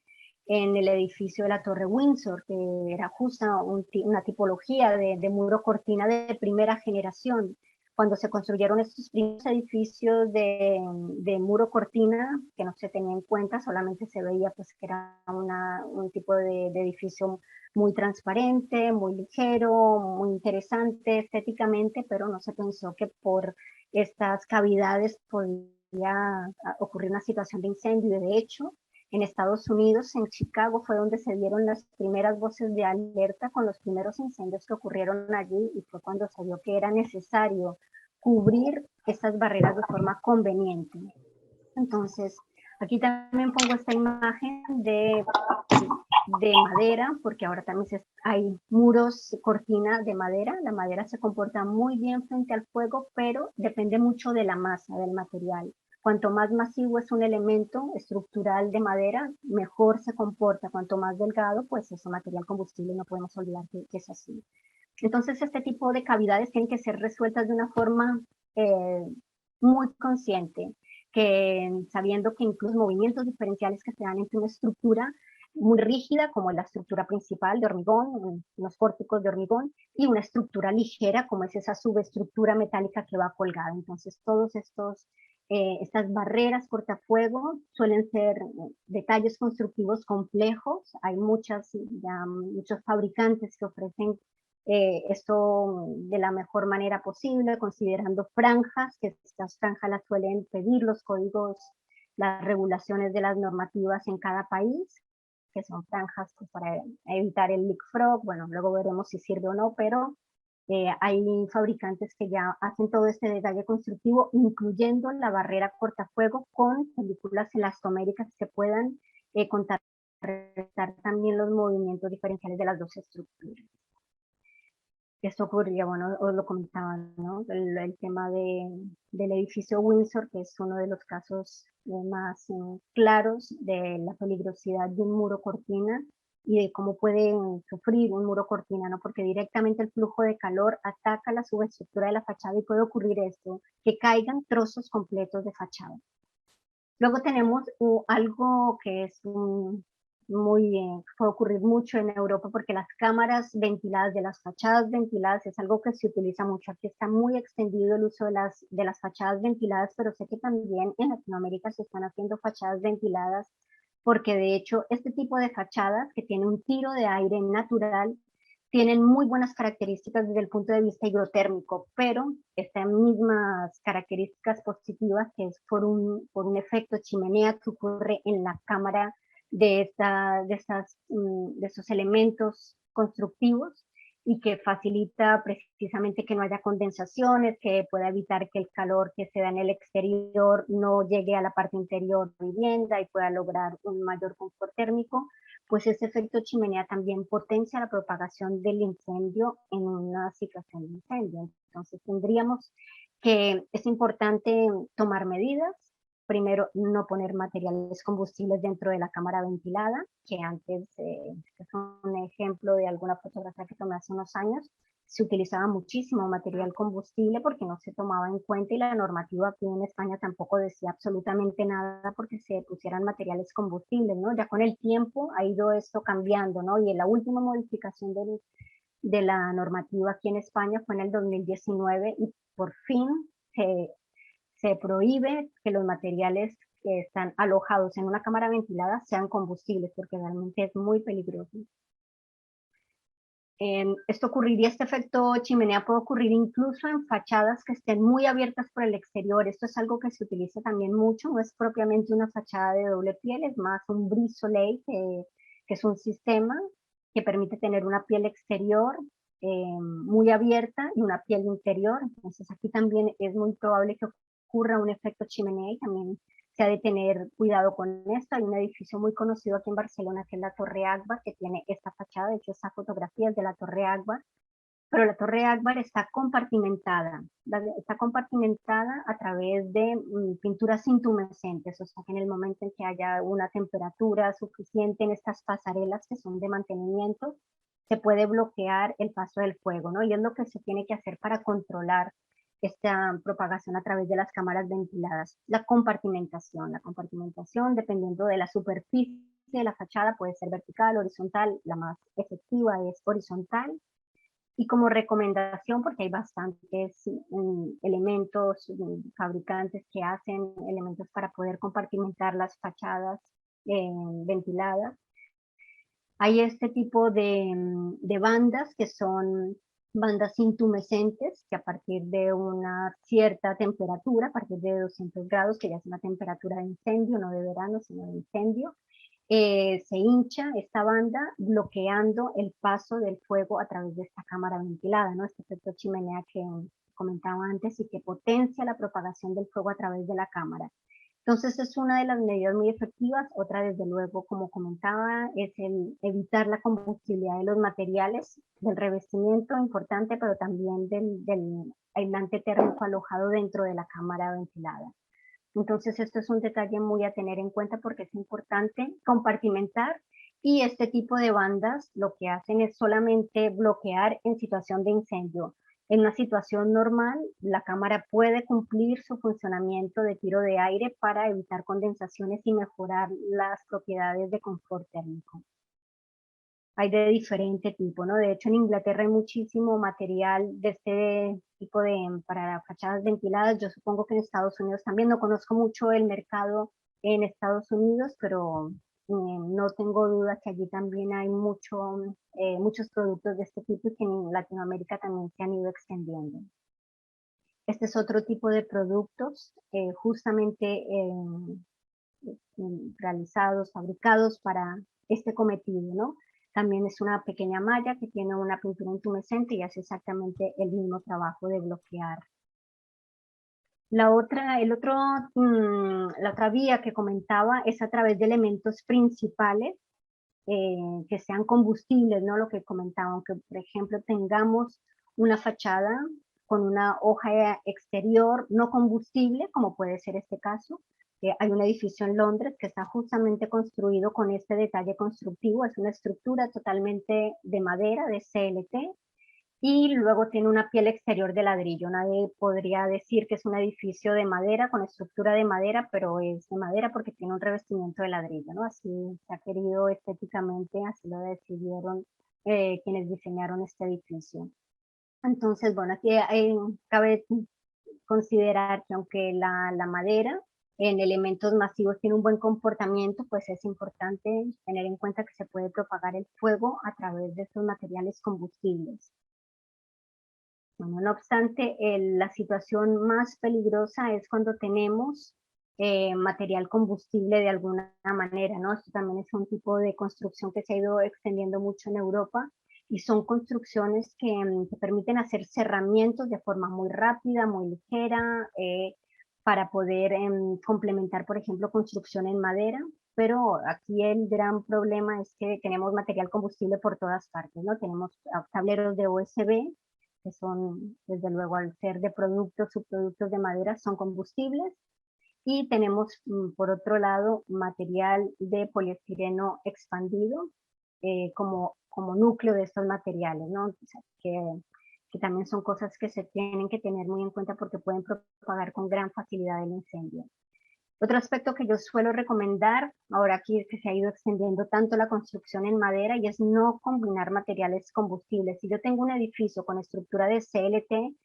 en el edificio de la Torre Windsor, que era justo una tipología de muro cortina de primera generación. Cuando se construyeron estos primeros edificios de muro cortina, que no se tenía en cuenta, solamente se veía pues que era un tipo de edificio muy transparente, muy ligero, muy interesante estéticamente, pero no se pensó que por estas cavidades podía ocurrir una situación de incendio. Y de hecho, en Estados Unidos, en Chicago, fue donde se dieron las primeras voces de alerta con los primeros incendios que ocurrieron allí, y fue cuando se vio que era necesario cubrir estas barreras de forma conveniente. Entonces, aquí también pongo esta imagen de madera, porque ahora también hay muros, cortina de madera. La madera se comporta muy bien frente al fuego, pero depende mucho de la masa, del material. Cuanto más masivo es un elemento estructural de madera, mejor se comporta. Cuanto más delgado, pues es un material combustible, no podemos olvidar que es así. Entonces, este tipo de cavidades tienen que ser resueltas de una forma muy consciente, que sabiendo que incluso movimientos diferenciales que se dan entre una estructura muy rígida, como la estructura principal de hormigón, unos pórticos de hormigón, y una estructura ligera, como es esa subestructura metálica que va colgada. Entonces, todos estas barreras cortafuego suelen ser detalles constructivos complejos. Hay muchos fabricantes que ofrecen esto de la mejor manera posible, considerando franjas, que estas franjas las suelen pedir los códigos, las regulaciones de las normativas en cada país, que son franjas pues, para evitar el leapfrog. Bueno, luego veremos si sirve o no, pero hay fabricantes que ya hacen todo este detalle constructivo, incluyendo la barrera cortafuego con películas elastoméricas que puedan contrarrestar también los movimientos diferenciales de las dos estructuras. Esto ocurría, bueno, os lo comentaba, ¿no? El tema del edificio Windsor, que es uno de los casos más claros de la peligrosidad de un muro cortina y de cómo pueden sufrir un muro cortina, ¿no? Porque directamente el flujo de calor ataca la subestructura de la fachada y puede ocurrir esto, que caigan trozos completos de fachada. Luego tenemos algo que es puede ocurrir mucho en Europa porque las cámaras ventiladas de las fachadas ventiladas es algo que se utiliza mucho. Aquí está muy extendido el uso de las fachadas ventiladas, pero sé que también en Latinoamérica se están haciendo fachadas ventiladas porque de hecho este tipo de fachadas que tiene un tiro de aire natural tienen muy buenas características desde el punto de vista hidrotérmico, pero estas mismas características positivas que es por un efecto chimenea que ocurre en la cámara de estos elementos constructivos y que facilita precisamente que no haya condensaciones, que pueda evitar que el calor que se da en el exterior no llegue a la parte interior de la vivienda y pueda lograr un mayor confort térmico, pues ese efecto chimenea también potencia la propagación del incendio en una situación de incendio. Entonces es importante tomar medidas. Primero, no poner materiales combustibles dentro de la cámara ventilada, que antes, es un ejemplo de alguna fotografía que tomé hace unos años, se utilizaba muchísimo material combustible porque no se tomaba en cuenta y la normativa aquí en España tampoco decía absolutamente nada porque se pusieran materiales combustibles, ¿no? Ya con el tiempo ha ido esto cambiando, ¿no? Y en la última modificación de la normativa aquí en España fue en el 2019 y por fin se prohíbe que los materiales que están alojados en una cámara ventilada sean combustibles porque realmente es muy peligroso. Este efecto chimenea puede ocurrir incluso en fachadas que estén muy abiertas por el exterior. Esto es algo que se utiliza también mucho, no es propiamente una fachada de doble piel, es más un brise soleil, que es un sistema que permite tener una piel exterior muy abierta y una piel interior. Entonces aquí también es muy probable que ocurra un efecto chimenea y también se ha de tener cuidado con esto. Hay un edificio muy conocido aquí en Barcelona que es la Torre Agbar, que tiene esta fachada, de hecho esta fotografía es de la Torre Agbar, pero la Torre Agbar está compartimentada a través de pinturas intumescentes, o sea que en el momento en que haya una temperatura suficiente en estas pasarelas que son de mantenimiento, se puede bloquear el paso del fuego, ¿no? Y es lo que se tiene que hacer para controlar esta propagación a través de las cámaras ventiladas. La compartimentación, dependiendo de la superficie de la fachada, puede ser vertical, horizontal, la más efectiva es horizontal. Y como recomendación, porque hay bastantes elementos, fabricantes que hacen elementos para poder compartimentar las fachadas ventiladas, hay este tipo de bandas que son bandas intumescentes, que a partir de una cierta temperatura, a partir de 200 grados, que ya es una temperatura de incendio, no de verano, sino de incendio, se hincha esta banda bloqueando el paso del fuego a través de esta cámara ventilada, ¿no? Este efecto chimenea que comentaba antes y que potencia la propagación del fuego a través de la cámara. Entonces es una de las medidas muy efectivas. Otra, desde luego, como comentaba, es el evitar la combustibilidad de los materiales, del revestimiento importante, pero también del aislante térmico alojado dentro de la cámara ventilada. Entonces esto es un detalle muy a tener en cuenta porque es importante compartimentar y este tipo de bandas lo que hacen es solamente bloquear en situación de incendio. En una situación normal, la cámara puede cumplir su funcionamiento de tiro de aire para evitar condensaciones y mejorar las propiedades de confort térmico. Hay de diferente tipo, ¿no? De hecho, en Inglaterra hay muchísimo material de este tipo para fachadas ventiladas. Yo supongo que en Estados Unidos también. No conozco mucho el mercado en Estados Unidos, pero no tengo duda que allí también hay muchos productos de este tipo y que en Latinoamérica también se han ido extendiendo. Este es otro tipo de productos justamente realizados, fabricados para este cometido, ¿no? También es una pequeña malla que tiene una pintura intumescente y hace exactamente el mismo trabajo de bloquear. La otra vía que comentaba es a través de elementos principales que sean combustibles, ¿no? Lo que comentaba, aunque por ejemplo tengamos una fachada con una hoja exterior no combustible, como puede ser este caso, hay un edificio en Londres que está justamente construido con este detalle constructivo, es una estructura totalmente de madera, de CLT, y luego tiene una piel exterior de ladrillo. Nadie podría decir que es un edificio de madera, con estructura de madera, pero es de madera porque tiene un revestimiento de ladrillo, ¿no? Así se ha querido estéticamente, así lo decidieron quienes diseñaron este edificio. Entonces, bueno, aquí cabe considerar que aunque la madera en elementos masivos tiene un buen comportamiento, pues es importante tener en cuenta que se puede propagar el fuego a través de estos materiales combustibles. Bueno, no obstante, la situación más peligrosa es cuando tenemos material combustible de alguna manera, ¿no? Esto también es un tipo de construcción que se ha ido extendiendo mucho en Europa y son construcciones que permiten hacer cerramientos de forma muy rápida, muy ligera, para poder complementar, por ejemplo, construcción en madera, pero aquí el gran problema es que tenemos material combustible por todas partes, ¿no? Tenemos tableros de OSB, que son, desde luego, al ser de productos, subproductos de madera, son combustibles. Y tenemos, por otro lado, material de poliestireno expandido como núcleo de estos materiales, ¿no? O sea, que también son cosas que se tienen que tener muy en cuenta porque pueden propagar con gran facilidad el incendio. Otro aspecto que yo suelo recomendar, ahora aquí es que se ha ido extendiendo tanto la construcción en madera, y es no combinar materiales combustibles. Si yo tengo un edificio con estructura de CLT,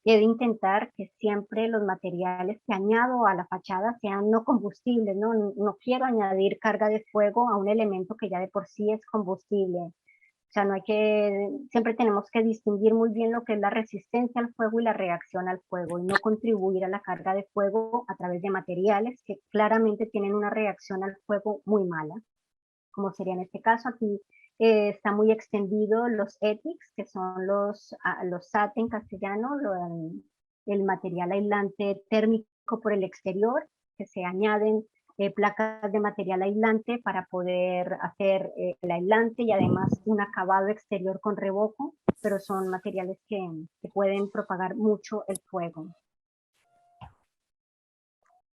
he de intentar que siempre los materiales que añado a la fachada sean no combustibles, ¿no? No quiero añadir carga de fuego a un elemento que ya de por sí es combustible. O sea, no hay que, siempre tenemos que distinguir muy bien lo que es la resistencia al fuego y la reacción al fuego, y no contribuir a la carga de fuego a través de materiales que claramente tienen una reacción al fuego muy mala, como sería en este caso. Aquí está muy extendido los ETICS, que son los SAT en castellano, el material aislante térmico por el exterior, que se añaden placas de material aislante para poder hacer el aislante y además un acabado exterior con revoco, pero son materiales que pueden propagar mucho el fuego.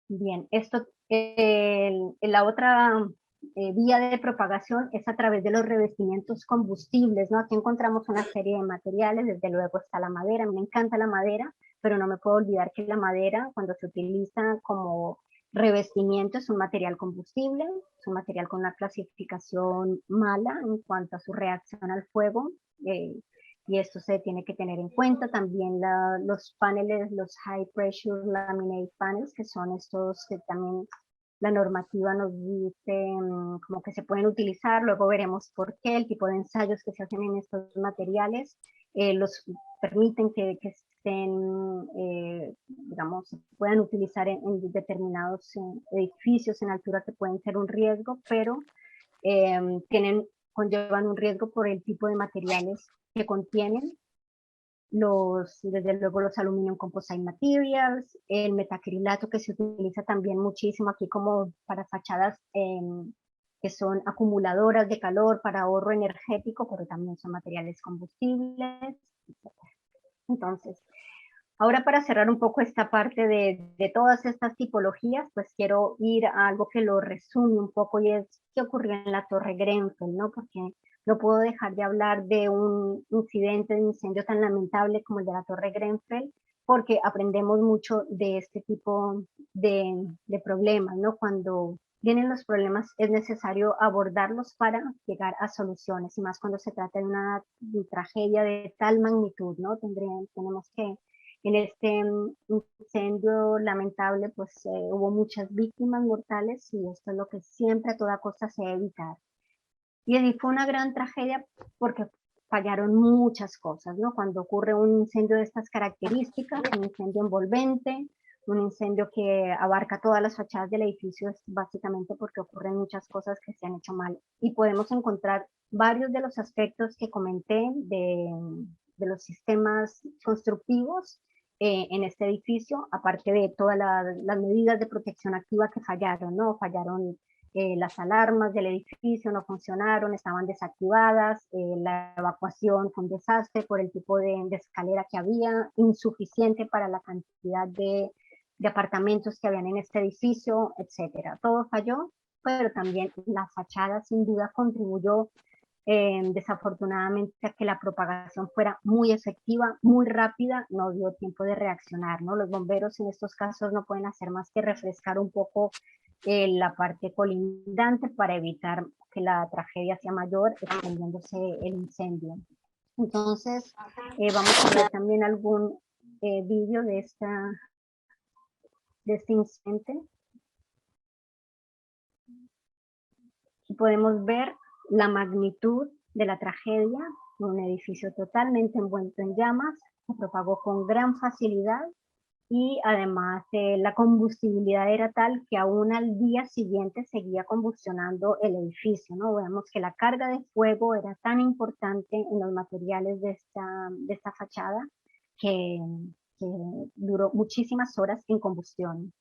Bien, esto, la otra vía de propagación es a través de los revestimientos combustibles, ¿no? Aquí encontramos una serie de materiales, desde luego está la madera, me encanta la madera, pero no me puedo olvidar que la madera, cuando se utiliza como revestimiento, es un material combustible, es un material con una clasificación mala en cuanto a su reacción al fuego, y esto se tiene que tener en cuenta. También los paneles, los high pressure laminate panels, que son estos que también la normativa nos dice como que se pueden utilizar, luego veremos por qué, el tipo de ensayos que se hacen en estos materiales los permiten que estén, digamos, puedan utilizar en determinados edificios en altura que pueden ser un riesgo, pero conllevan un riesgo por el tipo de materiales que contienen, desde luego los aluminum composite materials, el metacrilato, que se utiliza también muchísimo aquí como para fachadas que son acumuladoras de calor para ahorro energético, pero también son materiales combustibles. Entonces, ahora, para cerrar un poco esta parte de todas estas tipologías, pues quiero ir a algo que lo resume un poco, y es qué ocurrió en la Torre Grenfell, ¿no? Porque no puedo dejar de hablar de un incidente de incendio tan lamentable como el de la Torre Grenfell, porque aprendemos mucho de este tipo de problemas, ¿no? Cuando vienen los problemas es necesario abordarlos para llegar a soluciones, y más cuando se trata de una tragedia de tal magnitud, ¿no? Tenemos que, en este incendio lamentable, pues hubo muchas víctimas mortales, y esto es lo que siempre a toda costa se debe evitar. Y fue una gran tragedia porque fallaron muchas cosas, ¿no? Cuando ocurre un incendio de estas características, un incendio envolvente, un incendio que abarca todas las fachadas del edificio, es básicamente porque ocurren muchas cosas que se han hecho mal. Y podemos encontrar varios de los aspectos que comenté de los sistemas constructivos en este edificio, aparte de todas las medidas de protección activa que fallaron, ¿no? Fallaron las alarmas del edificio, no funcionaron, estaban desactivadas, la evacuación fue un desastre por el tipo de escalera que había, insuficiente para la cantidad de de apartamentos que habían en este edificio, etcétera. Todo falló, pero también la fachada sin duda contribuyó desafortunadamente a que la propagación fuera muy efectiva, muy rápida, no dio tiempo de reaccionar, ¿no? Los bomberos en estos casos no pueden hacer más que refrescar un poco la parte colindante para evitar que la tragedia sea mayor, extendiéndose el incendio. Entonces, vamos a ver también algún vídeo de este incidente. Y podemos ver la magnitud de la tragedia, un edificio totalmente envuelto en llamas, se propagó con gran facilidad y además la combustibilidad era tal que aún al día siguiente seguía combustionando el edificio, ¿no? Vemos que la carga de fuego era tan importante en los materiales de esta fachada que duró muchísimas horas en combustión.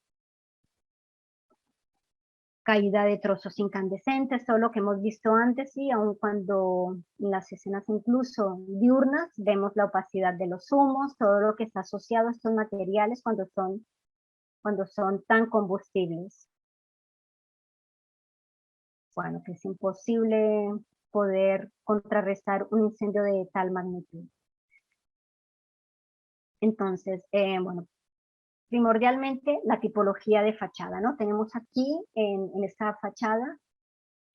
Caída de trozos incandescentes, todo lo que hemos visto antes, y aun cuando en las escenas incluso diurnas vemos la opacidad de los humos, todo lo que está asociado a estos materiales cuando son tan combustibles. Bueno, que es imposible poder contrarrestar un incendio de tal magnitud. Entonces, bueno, primordialmente la tipología de fachada, ¿no? Tenemos aquí en esta fachada,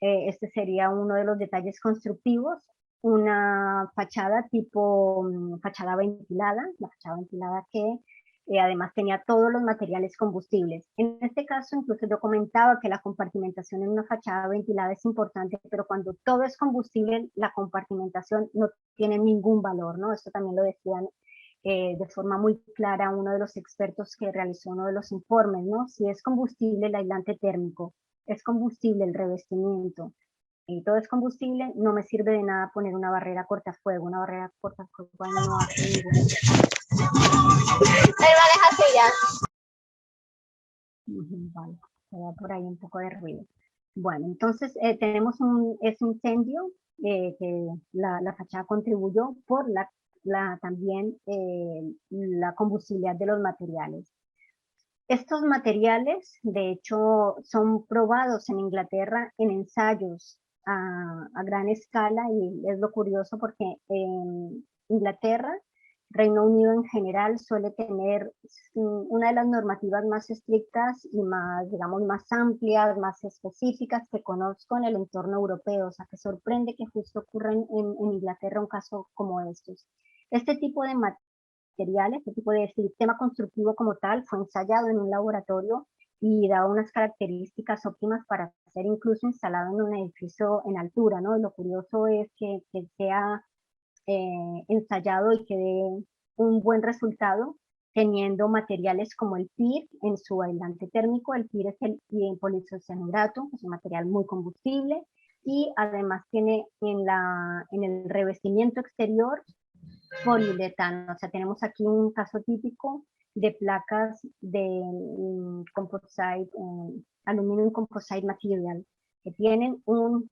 este sería uno de los detalles constructivos, una fachada tipo fachada ventilada, la fachada ventilada que además tenía todos los materiales combustibles. En este caso, incluso yo comentaba que la compartimentación en una fachada ventilada es importante, pero cuando todo es combustible, la compartimentación no tiene ningún valor, ¿no? Esto también lo decían de forma muy clara uno de los expertos que realizó uno de los informes, ¿no? Si es combustible el aislante térmico, es combustible el revestimiento, y todo es combustible, no me sirve de nada poner una barrera cortafuego. Una barrera cortafuego no hace ningún... Vale, se da por ahí un poco de ruido. Bueno, entonces tenemos ese incendio que la fachada contribuyó por también la combustibilidad de los materiales. Estos materiales, de hecho, son probados en Inglaterra en ensayos a gran escala, y es lo curioso porque en Inglaterra, Reino Unido en general, suele tener una de las normativas más estrictas y más, digamos, más amplias, más específicas que conozco en el entorno europeo. O sea, que sorprende que justo ocurra en Inglaterra un caso como estos. Este tipo de materiales, este tipo de sistema constructivo como tal, fue ensayado en un laboratorio y daba unas características óptimas para ser incluso instalado en un edificio en altura, ¿no? Y lo curioso es que sea ensayado y que dé un buen resultado teniendo materiales como el PIR en su aislante térmico. El PIR es el poliisocianato, es un material muy combustible, y además tiene en el revestimiento exterior poliuretano. O sea, tenemos aquí un caso típico de placas de composite, aluminum composite material, que tienen un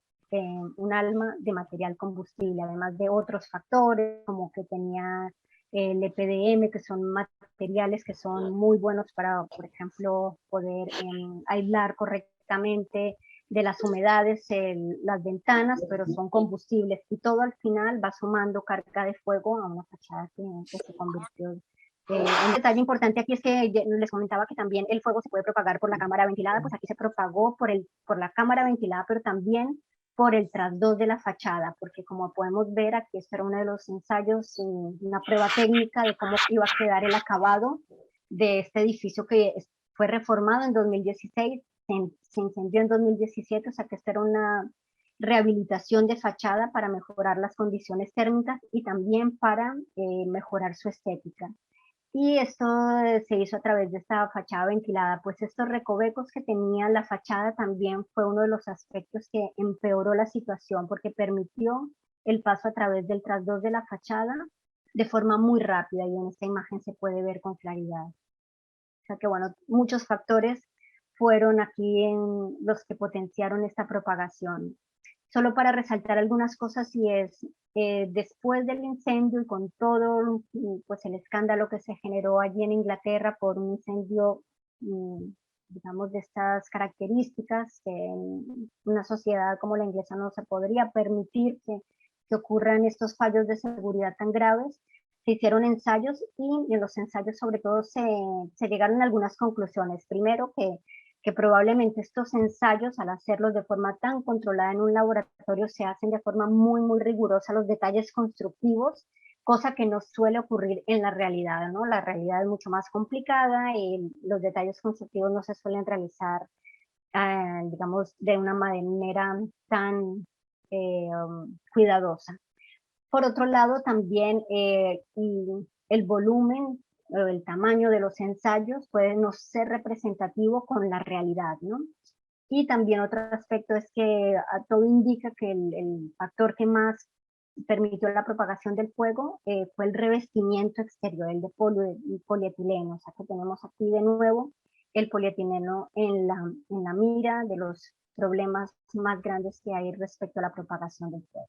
alma de material combustible, además de otros factores, como que tenía el EPDM, que son materiales que son muy buenos para, por ejemplo, poder aislar correctamente de las humedades las ventanas, pero son combustibles, y todo al final va sumando carga de fuego a una fachada que se convirtió. Un detalle importante aquí es que les comentaba que también el fuego se puede propagar por la cámara ventilada. Pues aquí se propagó por la cámara ventilada, pero también por el trasdos de la fachada, porque como podemos ver aquí, esto era uno de los ensayos, una prueba técnica de cómo iba a quedar el acabado de este edificio que fue reformado en 2016, se incendió en 2017, o sea que esta era una rehabilitación de fachada para mejorar las condiciones térmicas y también para mejorar su estética. Y esto se hizo a través de esta fachada ventilada. Pues estos recovecos que tenía la fachada también fue uno de los aspectos que empeoró la situación, porque permitió el paso a través del trasdos de la fachada de forma muy rápida, y en esta imagen se puede ver con claridad. O sea que bueno, muchos factores fueron aquí los que potenciaron esta propagación. Solo para resaltar algunas cosas, y es, después del incendio y con todo pues, el escándalo que se generó allí en Inglaterra por un incendio digamos, de estas características que en una sociedad como la inglesa no se podría permitir que ocurran estos fallos de seguridad tan graves. Se hicieron ensayos y en los ensayos sobre todo se llegaron a algunas conclusiones. Primero, que probablemente estos ensayos, al hacerlos de forma tan controlada en un laboratorio, se hacen de forma muy, muy rigurosa los detalles constructivos, cosa que no suele ocurrir en la realidad, ¿no? La realidad es mucho más complicada y los detalles constructivos no se suelen realizar, digamos, de una manera tan cuidadosa. Por otro lado, también el volumen o el tamaño de los ensayos puede no ser representativo con la realidad, ¿no? Y también otro aspecto es que todo indica que el factor que más permitió la propagación del fuego fue el revestimiento exterior, el de polietileno. O sea que tenemos aquí de nuevo el polietileno en la mira de los problemas más grandes que hay respecto a la propagación del fuego.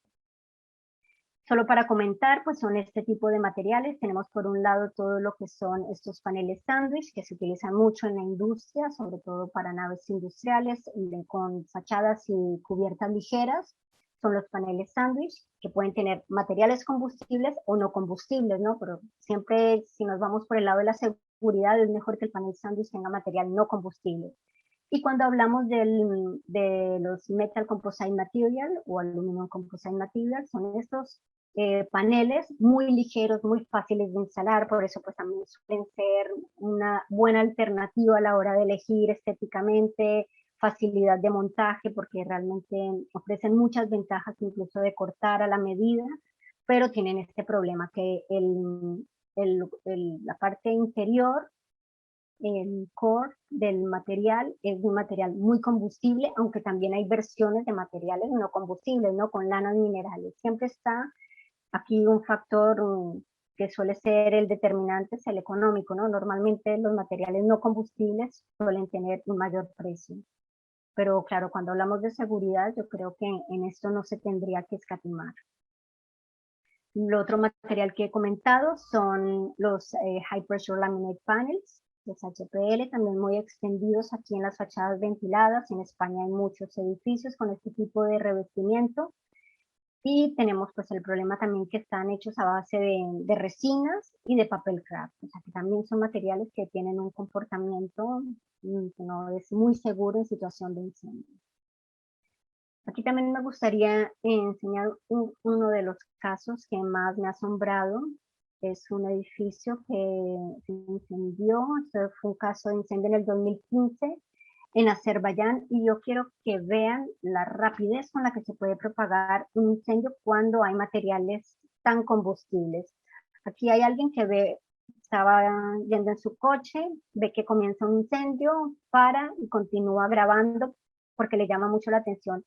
Solo para comentar, pues son este tipo de materiales. Tenemos por un lado todo lo que son estos paneles sándwich que se utilizan mucho en la industria, sobre todo para naves industriales con fachadas y cubiertas ligeras. Son los paneles sándwich que pueden tener materiales combustibles o no combustibles, ¿no? Pero siempre si nos vamos por el lado de la seguridad es mejor que el panel sándwich tenga material no combustible. Y cuando hablamos de los Metal Composite Material o Aluminum Composite Material, son estos paneles muy ligeros, muy fáciles de instalar, por eso pues también suelen ser una buena alternativa a la hora de elegir estéticamente, facilidad de montaje, porque realmente ofrecen muchas ventajas incluso de cortar a la medida, pero tienen este problema que la parte interior, el core del material es un material muy combustible, aunque también hay versiones de materiales no combustibles, ¿no? Con lanas minerales. Siempre está aquí un factor que suele ser el determinante, es el económico, ¿no? Normalmente los materiales no combustibles suelen tener un mayor precio. Pero claro, cuando hablamos de seguridad, yo creo que en esto no se tendría que escatimar. El otro material que he comentado son los High Pressure Laminate Panels, los HPL, también muy extendidos aquí en las fachadas ventiladas. En España hay muchos edificios con este tipo de revestimiento. Y tenemos pues el problema también que están hechos a base de resinas y de papel craft. O sea que también son materiales que tienen un comportamiento que no es muy seguro en situación de incendio. Aquí también me gustaría enseñar uno de los casos que más me ha asombrado. Es un edificio que se incendió. Este fue un caso de incendio en el 2015 en Azerbaiyán, y yo quiero que vean la rapidez con la que se puede propagar un incendio cuando hay materiales tan combustibles. Aquí hay alguien que estaba yendo en su coche, ve que comienza un incendio, para y continúa grabando porque le llama mucho la atención.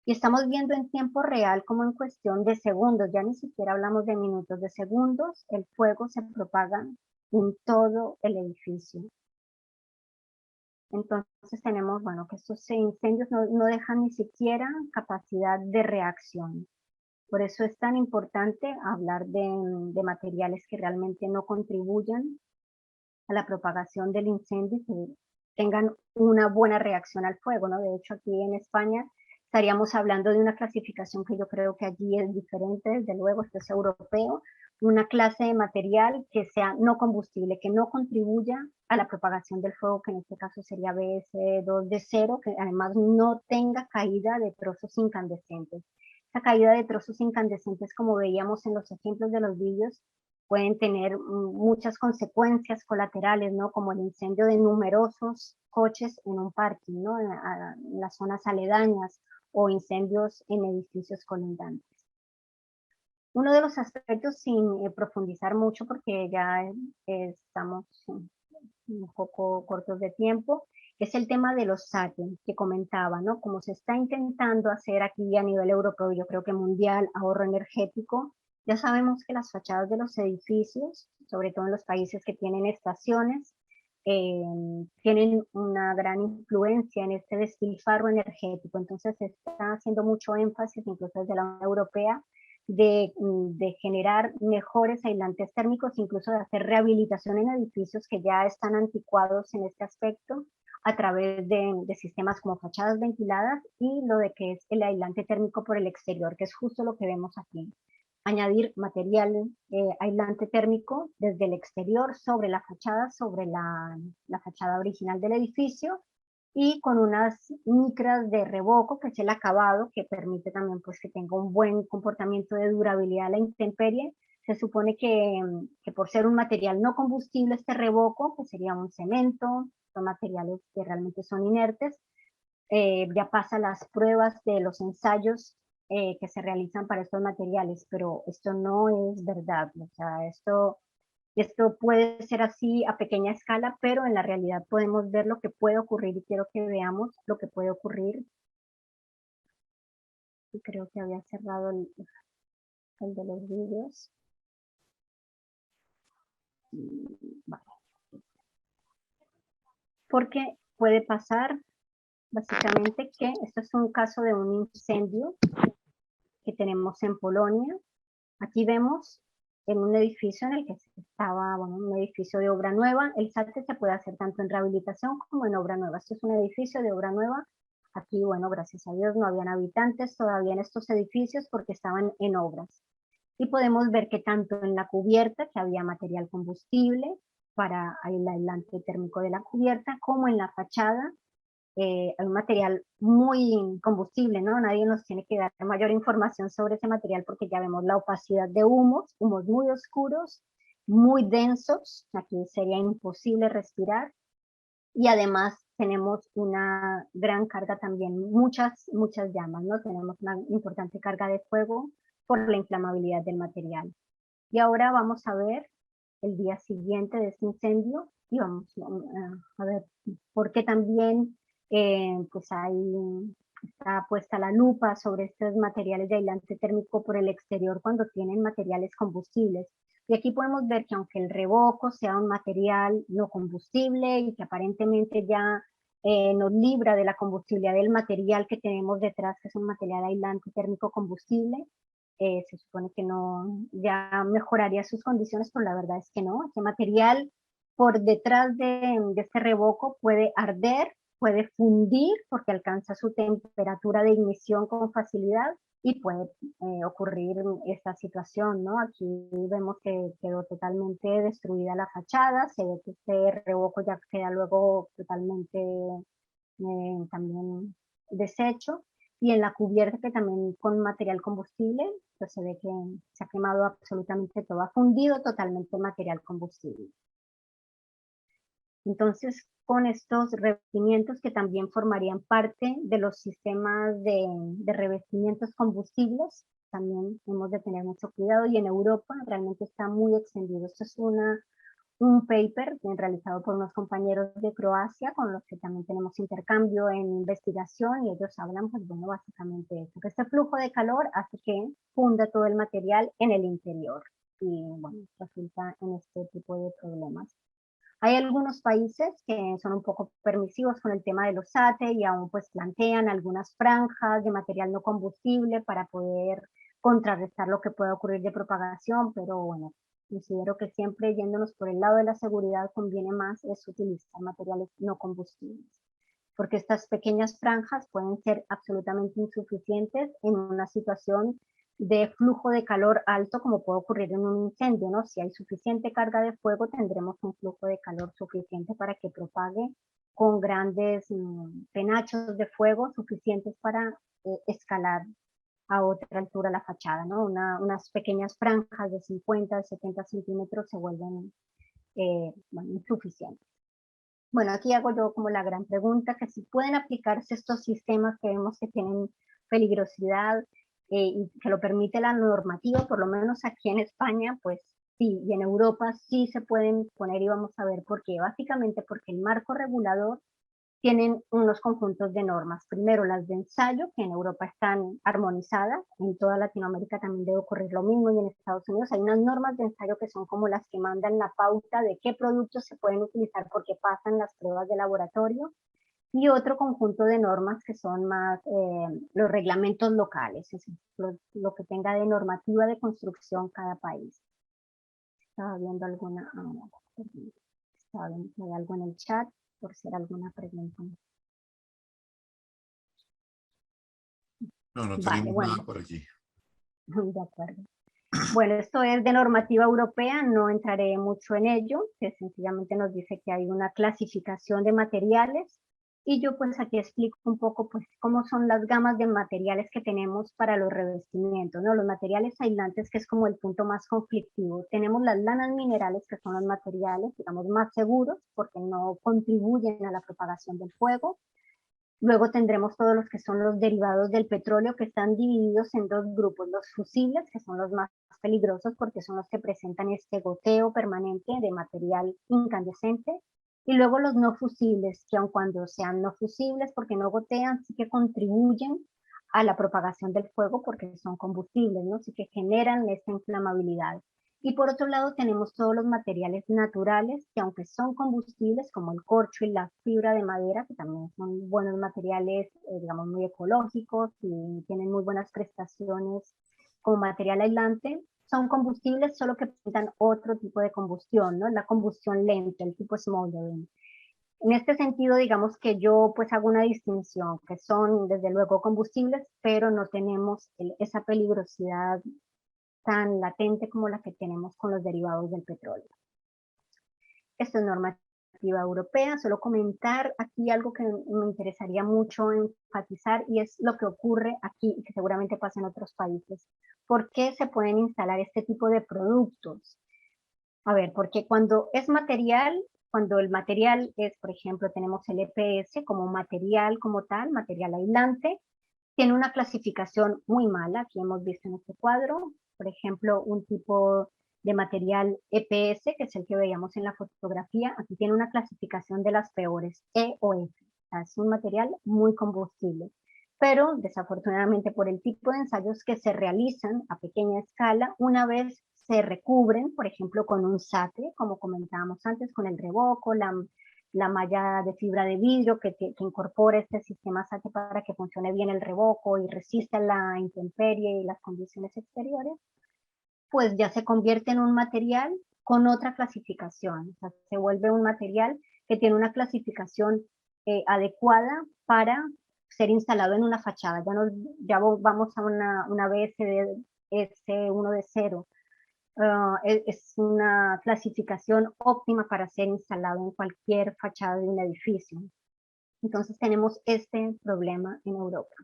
Y estamos viendo en tiempo real, como en cuestión de segundos, ya ni siquiera hablamos de minutos, de segundos, el fuego se propaga en todo el edificio. Entonces tenemos, bueno, que estos incendios no dejan ni siquiera capacidad de reacción. Por eso es tan importante hablar de materiales que realmente no contribuyan a la propagación del incendio y que tengan una buena reacción al fuego, ¿no? De hecho, aquí en España estaríamos hablando de una clasificación que yo creo que allí es diferente, desde luego, esto es europeo, una clase de material que sea no combustible, que no contribuya a la propagación del fuego, que en este caso sería BS2 de 0, que además no tenga caída de trozos incandescentes. Esa caída de trozos incandescentes, como veíamos en los ejemplos de los vídeos, pueden tener muchas consecuencias colaterales, ¿no? Como el incendio de numerosos coches en un parking, ¿no? En las zonas aledañas, o incendios en edificios colindantes. Uno de los aspectos, sin profundizar mucho porque ya estamos un poco cortos de tiempo, es el tema de los SATEM que comentaba, ¿no? Como se está intentando hacer aquí a nivel europeo, yo creo que mundial, ahorro energético. Ya sabemos que las fachadas de los edificios, sobre todo en los países que tienen estaciones, tienen una gran influencia en este despilfarro energético. Entonces se está haciendo mucho énfasis, incluso desde la Unión Europea, de generar mejores aislantes térmicos, incluso de hacer rehabilitación en edificios que ya están anticuados en este aspecto, a través de sistemas como fachadas ventiladas y lo de que es el aislante térmico por el exterior, que es justo lo que vemos aquí. Añadir material aislante térmico desde el exterior sobre la fachada, sobre la fachada original del edificio, y con unas micras de revoco, que es el acabado, que permite también pues que tenga un buen comportamiento de durabilidad a la intemperie. Se supone que por ser un material no combustible, este revoco, que sería un cemento, son materiales que realmente son inertes, ya pasa las pruebas de los ensayos que se realizan para estos materiales, pero esto no es verdad. O sea, esto puede ser así a pequeña escala, pero en la realidad podemos ver lo que puede ocurrir y quiero que veamos lo que puede ocurrir. Y creo que había cerrado el de los vídeos. Vale. Porque puede pasar básicamente que esto es un caso de un incendio que tenemos en Polonia. Aquí vemos en un edificio en el que estaba, bueno, un edificio de obra nueva. El SATE se puede hacer tanto en rehabilitación como en obra nueva. Este es un edificio de obra nueva. Aquí, bueno, gracias a Dios no habían habitantes todavía en estos edificios porque estaban en obras. Y podemos ver que tanto en la cubierta, que había material combustible para el aislante térmico de la cubierta, como en la fachada, hay un material muy combustible, ¿no? Nadie nos tiene que dar mayor información sobre ese material porque ya vemos la opacidad de humos muy oscuros, muy densos, aquí sería imposible respirar, y además tenemos una gran carga también, muchas llamas, ¿no? Tenemos una importante carga de fuego por la inflamabilidad del material. Y ahora vamos a ver el día siguiente de este incendio y vamos a ver por qué también pues está puesta la lupa sobre estos materiales de aislante térmico por el exterior cuando tienen materiales combustibles. Y aquí podemos ver que aunque el revoco sea un material no combustible y que aparentemente ya nos libra de la combustibilidad del material que tenemos detrás, que es un material aislante térmico combustible, se supone que no, ya mejoraría sus condiciones, pero la verdad es que no. Este material por detrás de este revoco puede arder, puede fundir porque alcanza su temperatura de ignición con facilidad y puede ocurrir esta situación, ¿no? Aquí vemos que quedó totalmente destruida la fachada, se ve que este revoco ya queda luego totalmente también deshecho, y en la cubierta que también con material combustible, pues se ve que se ha quemado absolutamente todo, ha fundido totalmente el material combustible. Entonces, con estos revestimientos que también formarían parte de los sistemas de revestimientos combustibles, también hemos de tener mucho cuidado, y en Europa realmente está muy extendido. Esto es un paper realizado por unos compañeros de Croacia con los que también tenemos intercambio en investigación, y ellos hablan, pues bueno, básicamente eso, que este flujo de calor hace que funda todo el material en el interior y bueno, resulta en este tipo de problemas. Hay algunos países que son un poco permisivos con el tema de los SATE y aún pues plantean algunas franjas de material no combustible para poder contrarrestar lo que pueda ocurrir de propagación, pero bueno, considero que siempre yéndonos por el lado de la seguridad conviene más es utilizar materiales no combustibles, porque estas pequeñas franjas pueden ser absolutamente insuficientes en una situación de flujo de calor alto como puede ocurrir en un incendio, ¿no? Si hay suficiente carga de fuego tendremos un flujo de calor suficiente para que propague con grandes penachos de fuego suficientes para escalar a otra altura la fachada, ¿no? Unas pequeñas franjas de 50, 70 centímetros se vuelven bueno, insuficientes. Bueno, aquí hago yo como la gran pregunta, que si pueden aplicarse estos sistemas que vemos que tienen peligrosidad y que lo permite la normativa, por lo menos aquí en España, pues sí, y en Europa sí se pueden poner, y vamos a ver por qué. Básicamente porque el marco regulador tienen unos conjuntos de normas. Primero las de ensayo, que en Europa están armonizadas, en toda Latinoamérica también debe ocurrir lo mismo, y en Estados Unidos hay unas normas de ensayo que son como las que mandan la pauta de qué productos se pueden utilizar porque pasan las pruebas de laboratorio. y otro conjunto de normas que son más los reglamentos locales, es lo que tenga de normativa de construcción cada país. Estaba viendo alguna, estaba viendo si hay algo en el chat, por si era alguna pregunta. No, no Vale, tenemos bueno, nada por aquí. de acuerdo. Bueno, esto es de normativa europea, no entraré mucho en ello, que sencillamente nos dice que hay una clasificación de materiales y yo pues aquí explico un poco pues cómo son las gamas de materiales que tenemos para los revestimientos, ¿no? Los materiales aislantes, que es como el punto más conflictivo. Tenemos las lanas minerales, que son los materiales, digamos, más seguros porque no contribuyen a la propagación del fuego. Luego tendremos todos los que son los derivados del petróleo, que están divididos en dos grupos: los fusibles, que son los más peligrosos porque son los que presentan este goteo permanente de material incandescente, y luego los no fusibles, que aun cuando sean no fusibles porque no gotean, sí que contribuyen a la propagación del fuego porque son combustibles, ¿no? Sí que generan esta inflamabilidad. Y por otro lado tenemos todos los materiales naturales que, aunque son combustibles como el corcho y la fibra de madera, que también son buenos materiales, digamos, muy ecológicos y tienen muy buenas prestaciones como material aislante, son combustibles, solo que presentan otro tipo de combustión, ¿no? La combustión lenta, el tipo smoldering. En este sentido, digamos que yo pues hago una distinción, que son desde luego combustibles, pero no tenemos esa peligrosidad tan latente como la que tenemos con los derivados del petróleo. Esto es normativa europea. Solo comentar aquí algo que me interesaría mucho enfatizar, y es lo que ocurre aquí y que seguramente pasa en otros países. ¿Por qué se pueden instalar este tipo de productos? A ver, porque cuando es material, cuando el material es, por ejemplo, tenemos el EPS como material como tal, material aislante, tiene una clasificación muy mala. Aquí hemos visto en este cuadro, por ejemplo, un tipo de material EPS, que es el que veíamos en la fotografía. Aquí tiene una clasificación de las peores, E o F. O sea, es un material muy combustible. Pero desafortunadamente, por el tipo de ensayos que se realizan a pequeña escala, una vez se recubren, por ejemplo, con un SATE, como comentábamos antes, con el revoco, la malla de fibra de vidrio que incorpora este sistema SATE para que funcione bien el revoco y resista la intemperie y las condiciones exteriores, pues ya se convierte en un material con otra clasificación. O sea, se vuelve un material que tiene una clasificación adecuada para ser instalado en una fachada. Ya vamos a una BSD 1 de 0. Es una clasificación óptima para ser instalado en cualquier fachada de un edificio. Entonces tenemos este problema en Europa.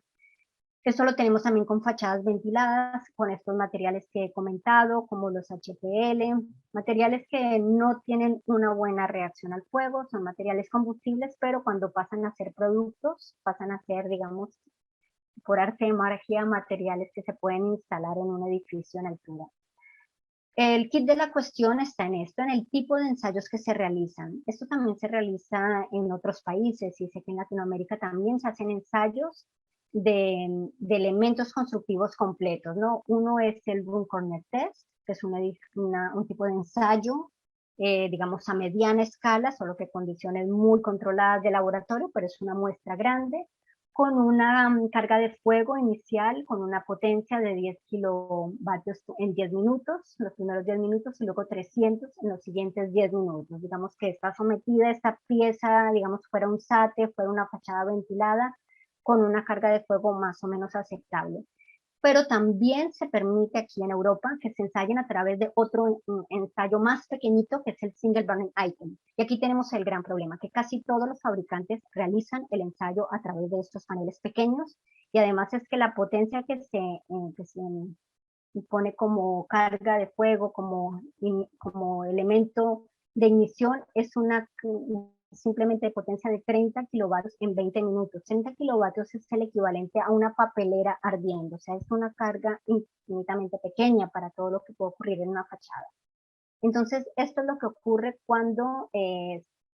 Esto lo tenemos también con fachadas ventiladas, con estos materiales que he comentado, como los HPL, materiales que no tienen una buena reacción al fuego, son materiales combustibles, pero cuando pasan a ser productos, pasan a ser, digamos, por arte de magia, materiales que se pueden instalar en un edificio en altura. El kit de la cuestión está en esto, en el tipo de ensayos que se realizan. Esto también se realiza en otros países, y sé que en Latinoamérica también se hacen ensayos de elementos constructivos completos, ¿no? Uno es el Room Corner Test, que es un tipo de ensayo, digamos, a mediana escala, solo que condiciones muy controladas de laboratorio, pero es una muestra grande, con una carga de fuego inicial, con una potencia de 10 kilovatios en 10 minutos, los primeros 10 minutos, y luego 300 en los siguientes 10 minutos. Digamos que está sometida esta pieza, digamos, fuera un SATE, fuera una fachada ventilada, con una carga de fuego más o menos aceptable. Pero también se permite aquí en Europa que se ensayen a través de otro ensayo más pequeñito, que es el Single Burning Item. Y aquí tenemos el gran problema, que casi todos los fabricantes realizan el ensayo a través de estos paneles pequeños, y además es que la potencia que se pone como carga de fuego, como elemento de ignición, es simplemente de potencia de 30 kilovatios en 20 minutos. 30 kilovatios es el equivalente a una papelera ardiendo, o sea, es una carga infinitamente pequeña para todo lo que puede ocurrir en una fachada. Entonces, esto es lo que ocurre cuando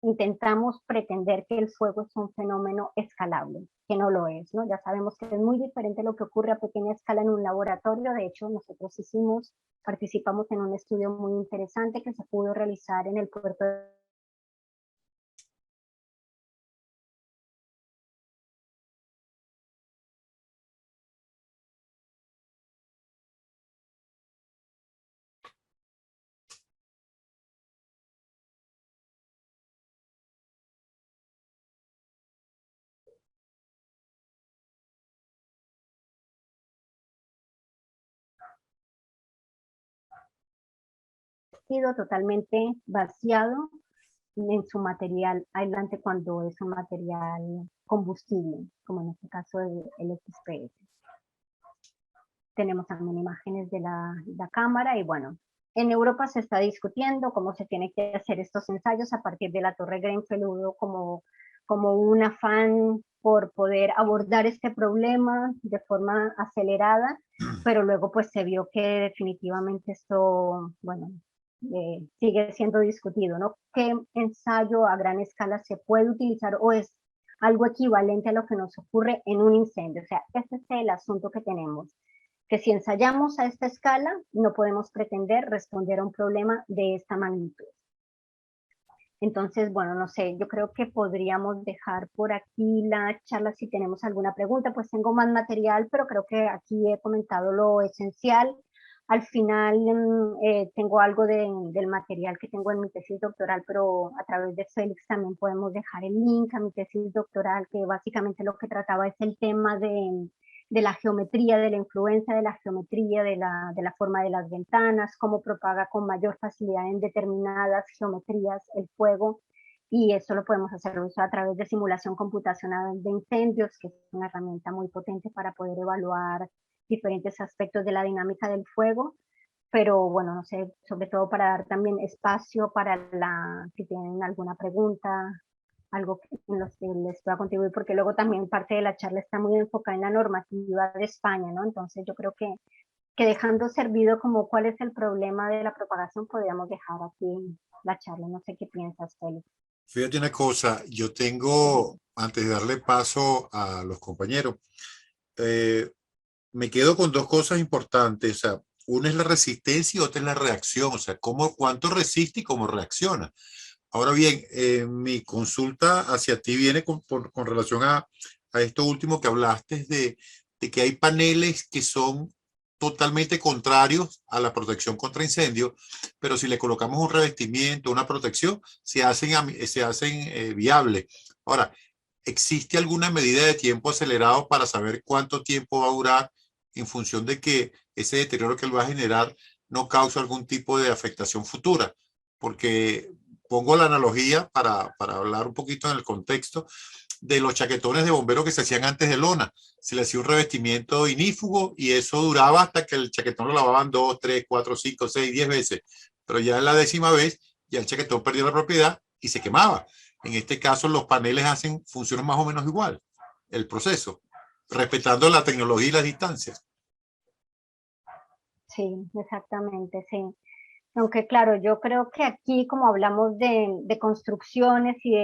intentamos pretender que el fuego es un fenómeno escalable, que no lo es, ¿no? Ya sabemos que es muy diferente lo que ocurre a pequeña escala en un laboratorio. De hecho, nosotros participamos en un estudio muy interesante que se pudo realizar en el puerto de revestido, totalmente vaciado en su material aislante cuando es un material combustible, como en este caso el XPS. Tenemos también imágenes de la cámara y bueno, en Europa se está discutiendo cómo se tienen que hacer estos ensayos a partir de la Torre Grenfell. Hubo como un afán por poder abordar este problema de forma acelerada, pero luego pues se vio que definitivamente esto, bueno, sigue siendo discutido, ¿no? ¿Qué ensayo a gran escala se puede utilizar o es algo equivalente a lo que nos ocurre en un incendio? O sea, este es el asunto que tenemos, que si ensayamos a esta escala, no podemos pretender responder a un problema de esta magnitud. Entonces, bueno, no sé, yo creo que podríamos dejar por aquí la charla si tenemos alguna pregunta, pues tengo más material, pero creo que aquí he comentado lo esencial. Al final tengo algo del material que tengo en mi tesis doctoral, pero a través de Félix también podemos dejar el link a mi tesis doctoral, que básicamente lo que trataba es el tema de la geometría, de la influencia de la geometría, de la forma de las ventanas, cómo propaga con mayor facilidad en determinadas geometrías el fuego, y eso lo podemos hacer a través de simulación computacional de incendios, que es una herramienta muy potente para poder evaluar diferentes aspectos de la dinámica del fuego. Pero bueno, no sé, sobre todo para dar también espacio para si tienen alguna pregunta, algo en los que les pueda contribuir, porque luego también parte de la charla está muy enfocada en la normativa de España, ¿no? Entonces yo creo que dejando servido como cuál es el problema de la propagación, podríamos dejar aquí la charla. No sé qué piensas, Félix. Fíjate una cosa, yo tengo, antes de darle paso a los compañeros, me quedo con dos cosas importantes. O sea, una es la resistencia y otra es la reacción. O sea, cuánto resiste y cómo reacciona. Ahora bien, mi consulta hacia ti viene con relación a esto último que hablaste de que hay paneles que son totalmente contrarios a la protección contra incendios, pero si le colocamos un revestimiento, una protección, se hacen viables. Ahora, ¿existe alguna medida de tiempo acelerado para saber cuánto tiempo va a durar en función de que ese deterioro que él va a generar no cause algún tipo de afectación futura? Porque pongo la analogía para hablar un poquito en el contexto de los chaquetones de bomberos que se hacían antes de lona. Se le hacía un revestimiento inífugo y eso duraba hasta que el chaquetón lo lavaban 2, 3, 4, 5, 6, 10 veces. Pero ya en la 10ª vez ya el chaquetón perdió la propiedad y se quemaba. En este caso los paneles funcionan más o menos igual, el proceso, respetando la tecnología y las distancias. Sí, exactamente, sí. Aunque claro, yo creo que aquí como hablamos de construcciones y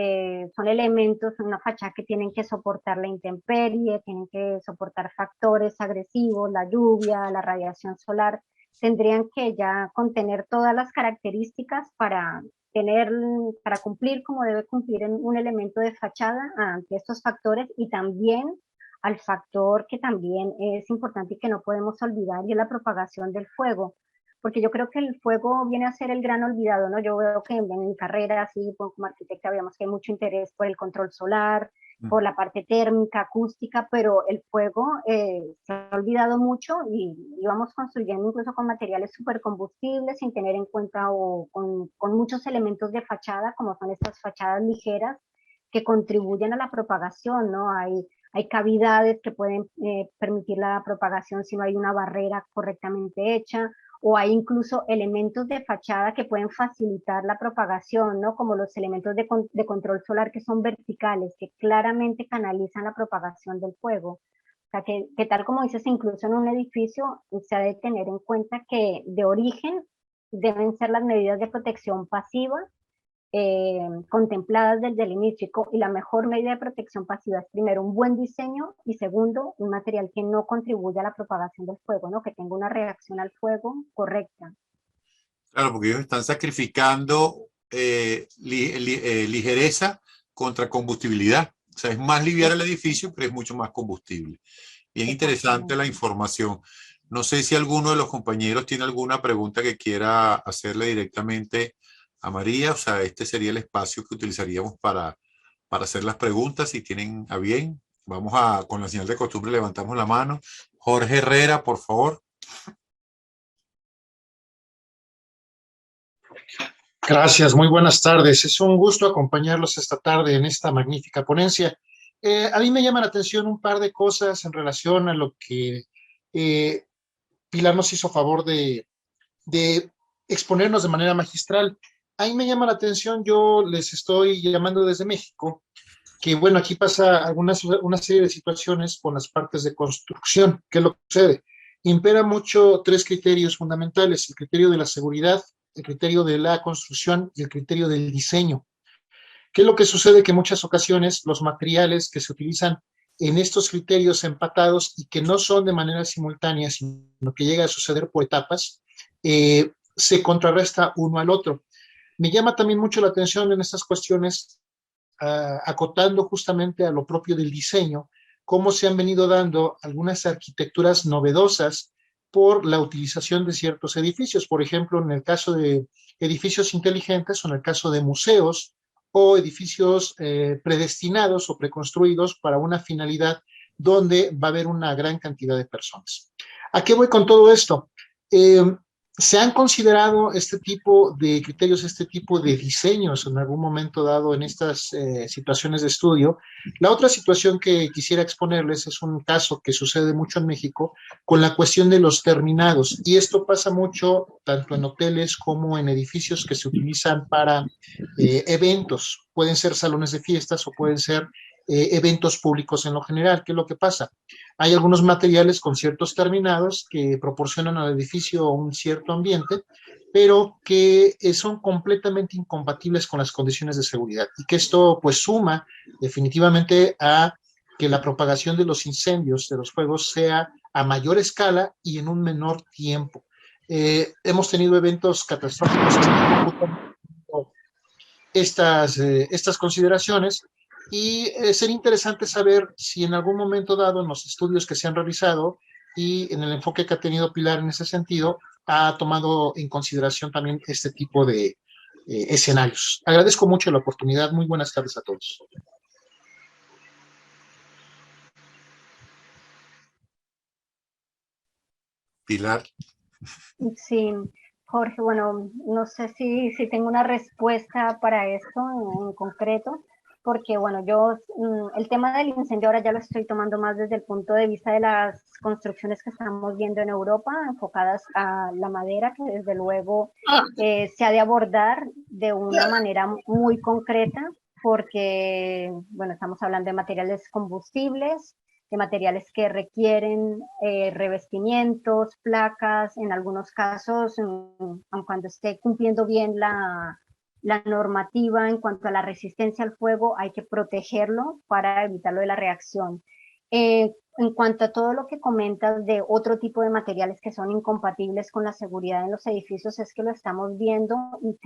son elementos en una fachada que tienen que soportar la intemperie, tienen que soportar factores agresivos, la lluvia, la radiación solar, tendrían que ya contener todas las características para cumplir como debe cumplir en un elemento de fachada ante estos factores, y también al factor que también es importante y que no podemos olvidar, y es la propagación del fuego. Porque yo creo que el fuego viene a ser el gran olvidado, ¿no? Yo veo que en mi carrera, así como arquitecta, veamos que hay mucho interés por el control solar, por la parte térmica, acústica, pero el fuego se ha olvidado mucho y vamos construyendo incluso con materiales supercombustibles sin tener en cuenta o con muchos elementos de fachada, como son estas fachadas ligeras que contribuyen a la propagación, ¿no? Hay cavidades que pueden permitir la propagación si no hay una barrera correctamente hecha, o hay incluso elementos de fachada que pueden facilitar la propagación, ¿no? Como los elementos de control solar que son verticales, que claramente canalizan la propagación del fuego. O sea, que tal como dices, incluso en un edificio se ha de tener en cuenta que de origen deben ser las medidas de protección pasiva contempladas desde el inicio, y la mejor medida de protección pasiva es primero un buen diseño y segundo un material que no contribuya a la propagación del fuego, ¿no? Que tenga una reacción al fuego correcta. Claro, porque ellos están sacrificando ligereza contra combustibilidad. O sea, es más liviano el edificio, pero es mucho más combustible. Bien interesante la información. No sé si alguno de los compañeros tiene alguna pregunta que quiera hacerle directamente a María. O sea, este sería el espacio que utilizaríamos para hacer las preguntas, si tienen a bien. Vamos con la señal de costumbre, levantamos la mano. Jorge Herrera, por favor. Gracias, muy buenas tardes. Es un gusto acompañarlos esta tarde en esta magnífica ponencia. A mí me llama la atención un par de cosas en relación a lo que eh, Pilar nos hizo favor de exponernos de manera magistral. A mí me llama la atención, yo les estoy llamando desde México, que bueno, aquí pasa una serie de situaciones con las partes de construcción. ¿Qué es lo que sucede? Impera mucho tres criterios fundamentales: el criterio de la seguridad, el criterio de la construcción y el criterio del diseño. ¿Qué es lo que sucede? Que en muchas ocasiones los materiales que se utilizan en estos criterios empatados y que no son de manera simultánea, sino que llega a suceder por etapas, se contrarresta uno al otro. Me llama también mucho la atención en estas cuestiones, acotando justamente a lo propio del diseño, cómo se han venido dando algunas arquitecturas novedosas por la utilización de ciertos edificios. Por ejemplo, en el caso de edificios inteligentes o en el caso de museos o edificios predestinados o preconstruidos para una finalidad donde va a haber una gran cantidad de personas. ¿A qué voy con todo esto? Eh, ¿Se han considerado este tipo de criterios, este tipo de diseños en algún momento dado en estas situaciones de estudio? La otra situación que quisiera exponerles es un caso que sucede mucho en México con la cuestión de los terminados. Y esto pasa mucho tanto en hoteles como en edificios que se utilizan para eventos. Pueden ser salones de fiestas o pueden ser eventos públicos en lo general. ¿Qué es lo que pasa? Hay algunos materiales con ciertos terminados que proporcionan al edificio un cierto ambiente, pero que son completamente incompatibles con las condiciones de seguridad, y que esto pues suma definitivamente a que la propagación de los incendios, de los fuegos, sea a mayor escala y en un menor tiempo. Hemos tenido eventos catastróficos estas consideraciones, y sería interesante saber si en algún momento dado en los estudios que se han realizado y en el enfoque que ha tenido Pilar en ese sentido, ha tomado en consideración también este tipo de escenarios. Agradezco mucho la oportunidad. Muy buenas tardes a todos. Pilar. Sí, Jorge, bueno, no sé si tengo una respuesta para esto en concreto, porque bueno, el tema del incendio ahora ya lo estoy tomando más desde el punto de vista de las construcciones que estamos viendo en Europa, enfocadas a la madera, que desde luego se ha de abordar de una manera muy concreta, porque bueno, estamos hablando de materiales combustibles, de materiales que requieren revestimientos, placas, en algunos casos, aun cuando esté cumpliendo bien la normativa en cuanto a la resistencia al fuego, hay que protegerlo para evitarlo de la reacción. En cuanto a todo lo que comentas de otro tipo de materiales que son incompatibles con la seguridad en los edificios, es que lo estamos viendo y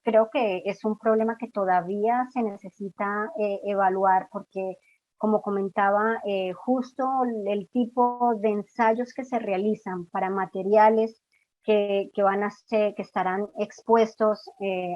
creo que es un problema que todavía se necesita evaluar, porque como comentaba, justo el tipo de ensayos que se realizan para materiales que estarán expuestos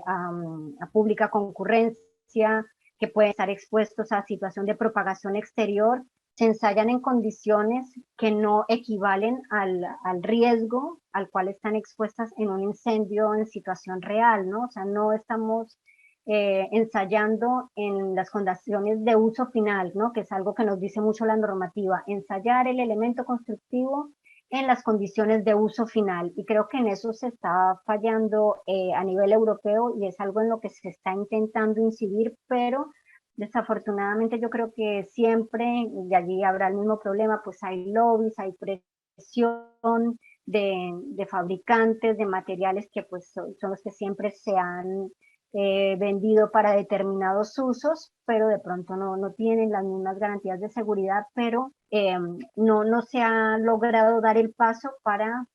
a pública concurrencia, que pueden estar expuestos a situación de propagación exterior, se ensayan en condiciones que no equivalen al riesgo al cual están expuestas en un incendio en situación real, ¿no? O sea, no estamos ensayando en las condiciones de uso final, ¿no? Que es algo que nos dice mucho la normativa, ensayar el elemento constructivo en las condiciones de uso final. Y creo que en eso se está fallando a nivel europeo, y es algo en lo que se está intentando incidir, pero desafortunadamente yo creo que siempre, y allí habrá el mismo problema, pues hay lobbies, hay presión de fabricantes de materiales que pues son los que siempre se han vendido para determinados usos, pero de pronto no tienen las mismas garantías de seguridad, pero no se ha logrado dar el paso para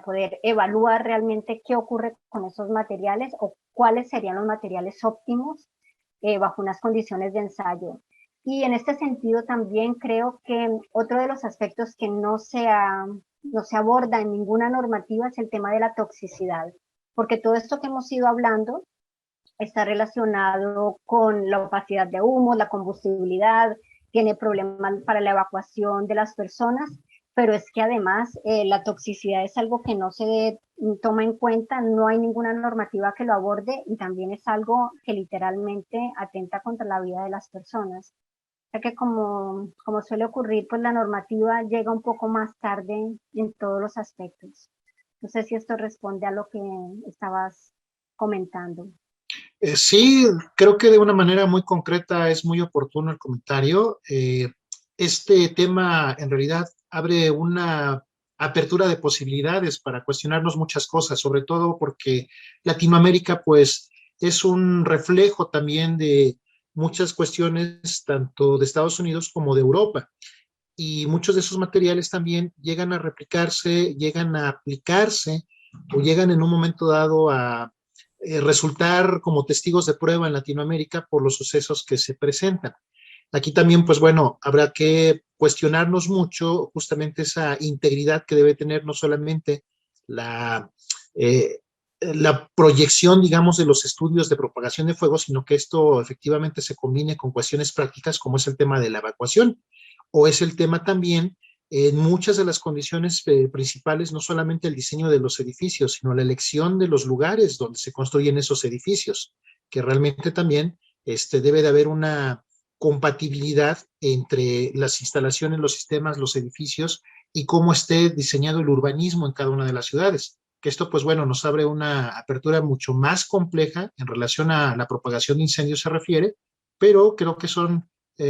poder evaluar realmente qué ocurre con esos materiales o cuáles serían los materiales óptimos bajo unas condiciones de ensayo. Y en este sentido también creo que otro de los aspectos que no se aborda en ninguna normativa es el tema de la toxicidad, porque todo esto que hemos ido hablando está relacionado con la opacidad de humos, la combustibilidad, tiene problemas para la evacuación de las personas, pero es que además la toxicidad es algo que no se toma en cuenta, no hay ninguna normativa que lo aborde y también es algo que literalmente atenta contra la vida de las personas. O sea que como suele ocurrir, pues la normativa llega un poco más tarde en todos los aspectos. No sé si esto responde a lo que estabas comentando. Sí, creo que de una manera muy concreta es muy oportuno el comentario. Este tema en realidad abre una apertura de posibilidades para cuestionarnos muchas cosas, sobre todo porque Latinoamérica pues es un reflejo también de muchas cuestiones tanto de Estados Unidos como de Europa. Y muchos de esos materiales también llegan a replicarse, llegan a aplicarse o llegan en un momento dado a resultar como testigos de prueba en Latinoamérica por los sucesos que se presentan. Aquí también, pues bueno, habrá que cuestionarnos mucho justamente esa integridad que debe tener no solamente la, la proyección, digamos, de los estudios de propagación de fuego, sino que esto efectivamente se combine con cuestiones prácticas como es el tema de la evacuación o es el tema también en muchas de las condiciones principales, no solamente el diseño de los edificios, sino la elección de los lugares donde se construyen esos edificios, que realmente también debe de haber una compatibilidad entre las instalaciones, los sistemas, los edificios y cómo esté diseñado el urbanismo en cada una de las ciudades. Que esto, pues bueno, nos abre una apertura mucho más compleja en relación a la propagación de incendios se refiere, pero creo que son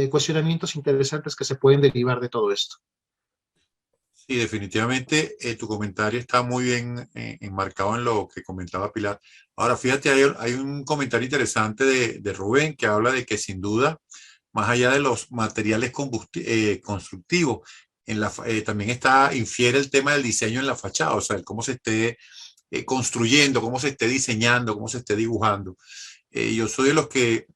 cuestionamientos interesantes que se pueden derivar de todo esto. Sí, definitivamente tu comentario está muy bien enmarcado en lo que comentaba Pilar. Ahora, fíjate, hay un comentario interesante de Rubén que habla de que sin duda, más allá de los materiales constructivos, también infiere el tema del diseño en la fachada, o sea, el cómo se esté construyendo, cómo se esté diseñando, cómo se esté dibujando. Yo soy de los que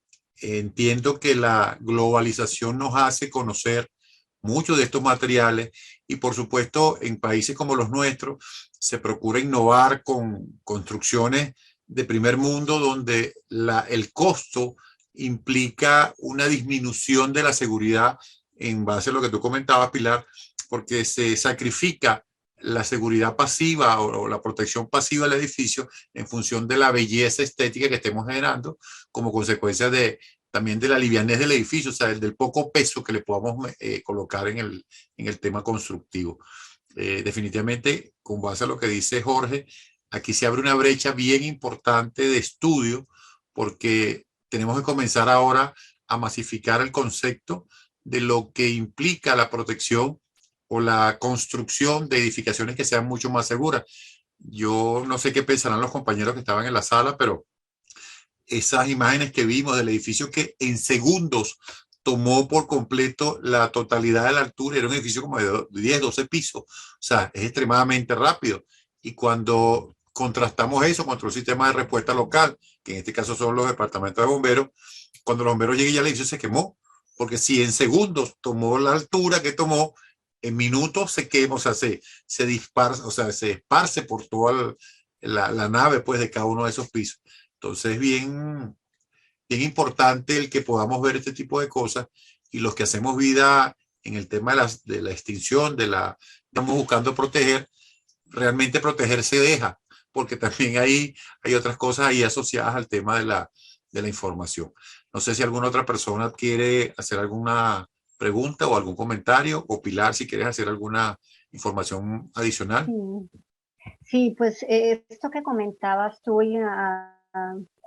entiendo que la globalización nos hace conocer muchos de estos materiales y por supuesto en países como los nuestros se procura innovar con construcciones de primer mundo donde el costo implica una disminución de la seguridad en base a lo que tú comentabas, Pilar, porque se sacrifica la seguridad pasiva o la protección pasiva del edificio en función de la belleza estética que estemos generando como consecuencia también de la livianez del edificio, o sea, del poco peso que le podamos colocar en el tema constructivo. Definitivamente, con base a lo que dice Jorge, aquí se abre una brecha bien importante de estudio porque tenemos que comenzar ahora a masificar el concepto de lo que implica la protección o la construcción de edificaciones que sean mucho más seguras. Yo no sé qué pensarán los compañeros que estaban en la sala, pero esas imágenes que vimos del edificio que en segundos tomó por completo la totalidad de la altura, era un edificio como de 10, 12 pisos, o sea, es extremadamente rápido. Y cuando contrastamos eso contra un sistema de respuesta local, que en este caso son los departamentos de bomberos, cuando los bomberos llegan ya el edificio se quemó, porque si en segundos tomó la altura que tomó, en minutos se quema, o sea, se disparce, o sea, se esparce por toda la nave pues, de cada uno de esos pisos. Entonces, bien importante el que podamos ver este tipo de cosas y los que hacemos vida en el tema de la extinción, estamos buscando proteger, realmente proteger se deja, porque también hay otras cosas ahí asociadas al tema de la información. No sé si alguna otra persona quiere hacer alguna pregunta o algún comentario, o Pilar, si quieres hacer alguna información adicional. Sí, pues esto que comentabas tú y a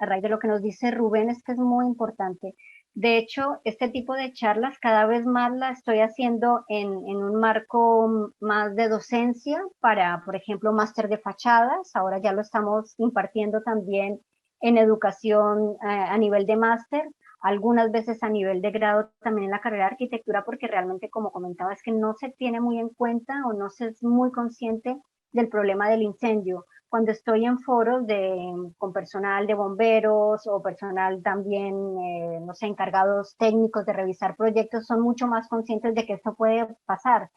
raíz de lo que nos dice Rubén es que es muy importante. De hecho, este tipo de charlas cada vez más la estoy haciendo en un marco más de docencia para, por ejemplo, máster de fachadas. Ahora ya lo estamos impartiendo también en educación a nivel de máster, algunas veces a nivel de grado también en la carrera de arquitectura, porque realmente, como comentaba, es que no se tiene muy en cuenta o no se es muy consciente del problema del incendio. Cuando estoy en foros con personal de bomberos o personal también, no sé, encargados técnicos de revisar proyectos, son mucho más conscientes de que esto puede pasar.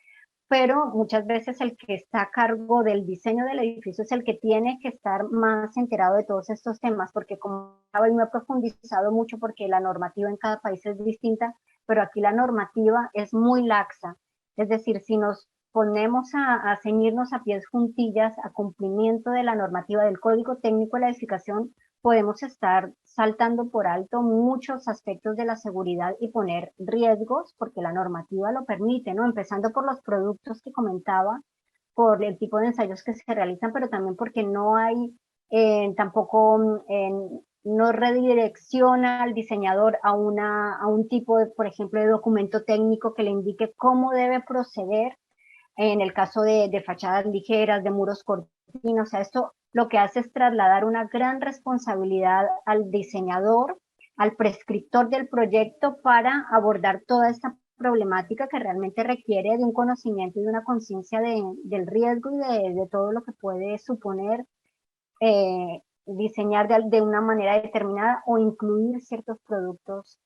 Pero muchas veces el que está a cargo del diseño del edificio es el que tiene que estar más enterado de todos estos temas, porque como hoy me he profundizado mucho porque la normativa en cada país es distinta, pero aquí la normativa es muy laxa. Es decir, si nos ponemos a ceñirnos a pies juntillas a cumplimiento de la normativa del Código Técnico de la Edificación, podemos estar saltando por alto muchos aspectos de la seguridad y poner riesgos, porque la normativa lo permite, ¿no? Empezando por los productos que comentaba, por el tipo de ensayos que se realizan, pero también porque no hay tampoco, no redirecciona al diseñador a un tipo de, por ejemplo, de documento técnico que le indique cómo debe proceder en el caso de fachadas ligeras, de muros cortinos. O sea, esto lo que hace es trasladar una gran responsabilidad al diseñador, al prescriptor del proyecto, para abordar toda esta problemática que realmente requiere de un conocimiento y de una conciencia del riesgo y de todo lo que puede suponer diseñar de una manera determinada o incluir ciertos productos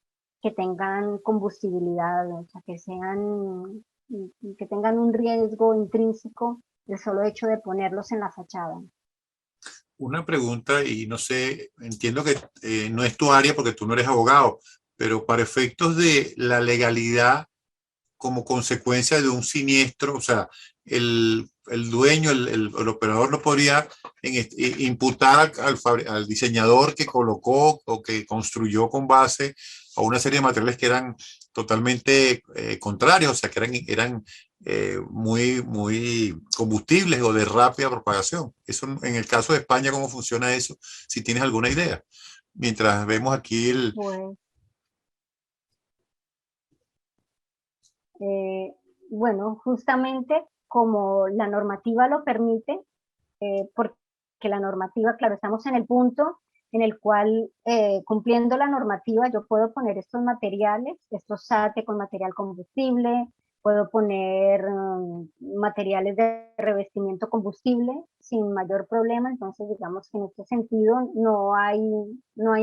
que tengan combustibilidad, o sea, que tengan un riesgo intrínseco del solo hecho de ponerlos en la fachada. Una pregunta, y no sé, entiendo que no es tu área porque tú no eres abogado, pero para efectos de la legalidad como consecuencia de un siniestro, o sea, el dueño, el operador no podría imputar al diseñador que colocó o que construyó con base a una serie de materiales que eran totalmente contrarios, o sea, que eran muy combustibles o de rápida propagación. Eso, en el caso de España, ¿cómo funciona eso? Si tienes alguna idea. Mientras vemos aquí Pues, bueno, justamente como la normativa lo permite, porque la normativa, claro, estamos en el punto en el cual, cumpliendo la normativa, yo puedo poner estos materiales, estos SATE con material combustible, puedo poner materiales de revestimiento combustible sin mayor problema. Entonces digamos que en este sentido no hay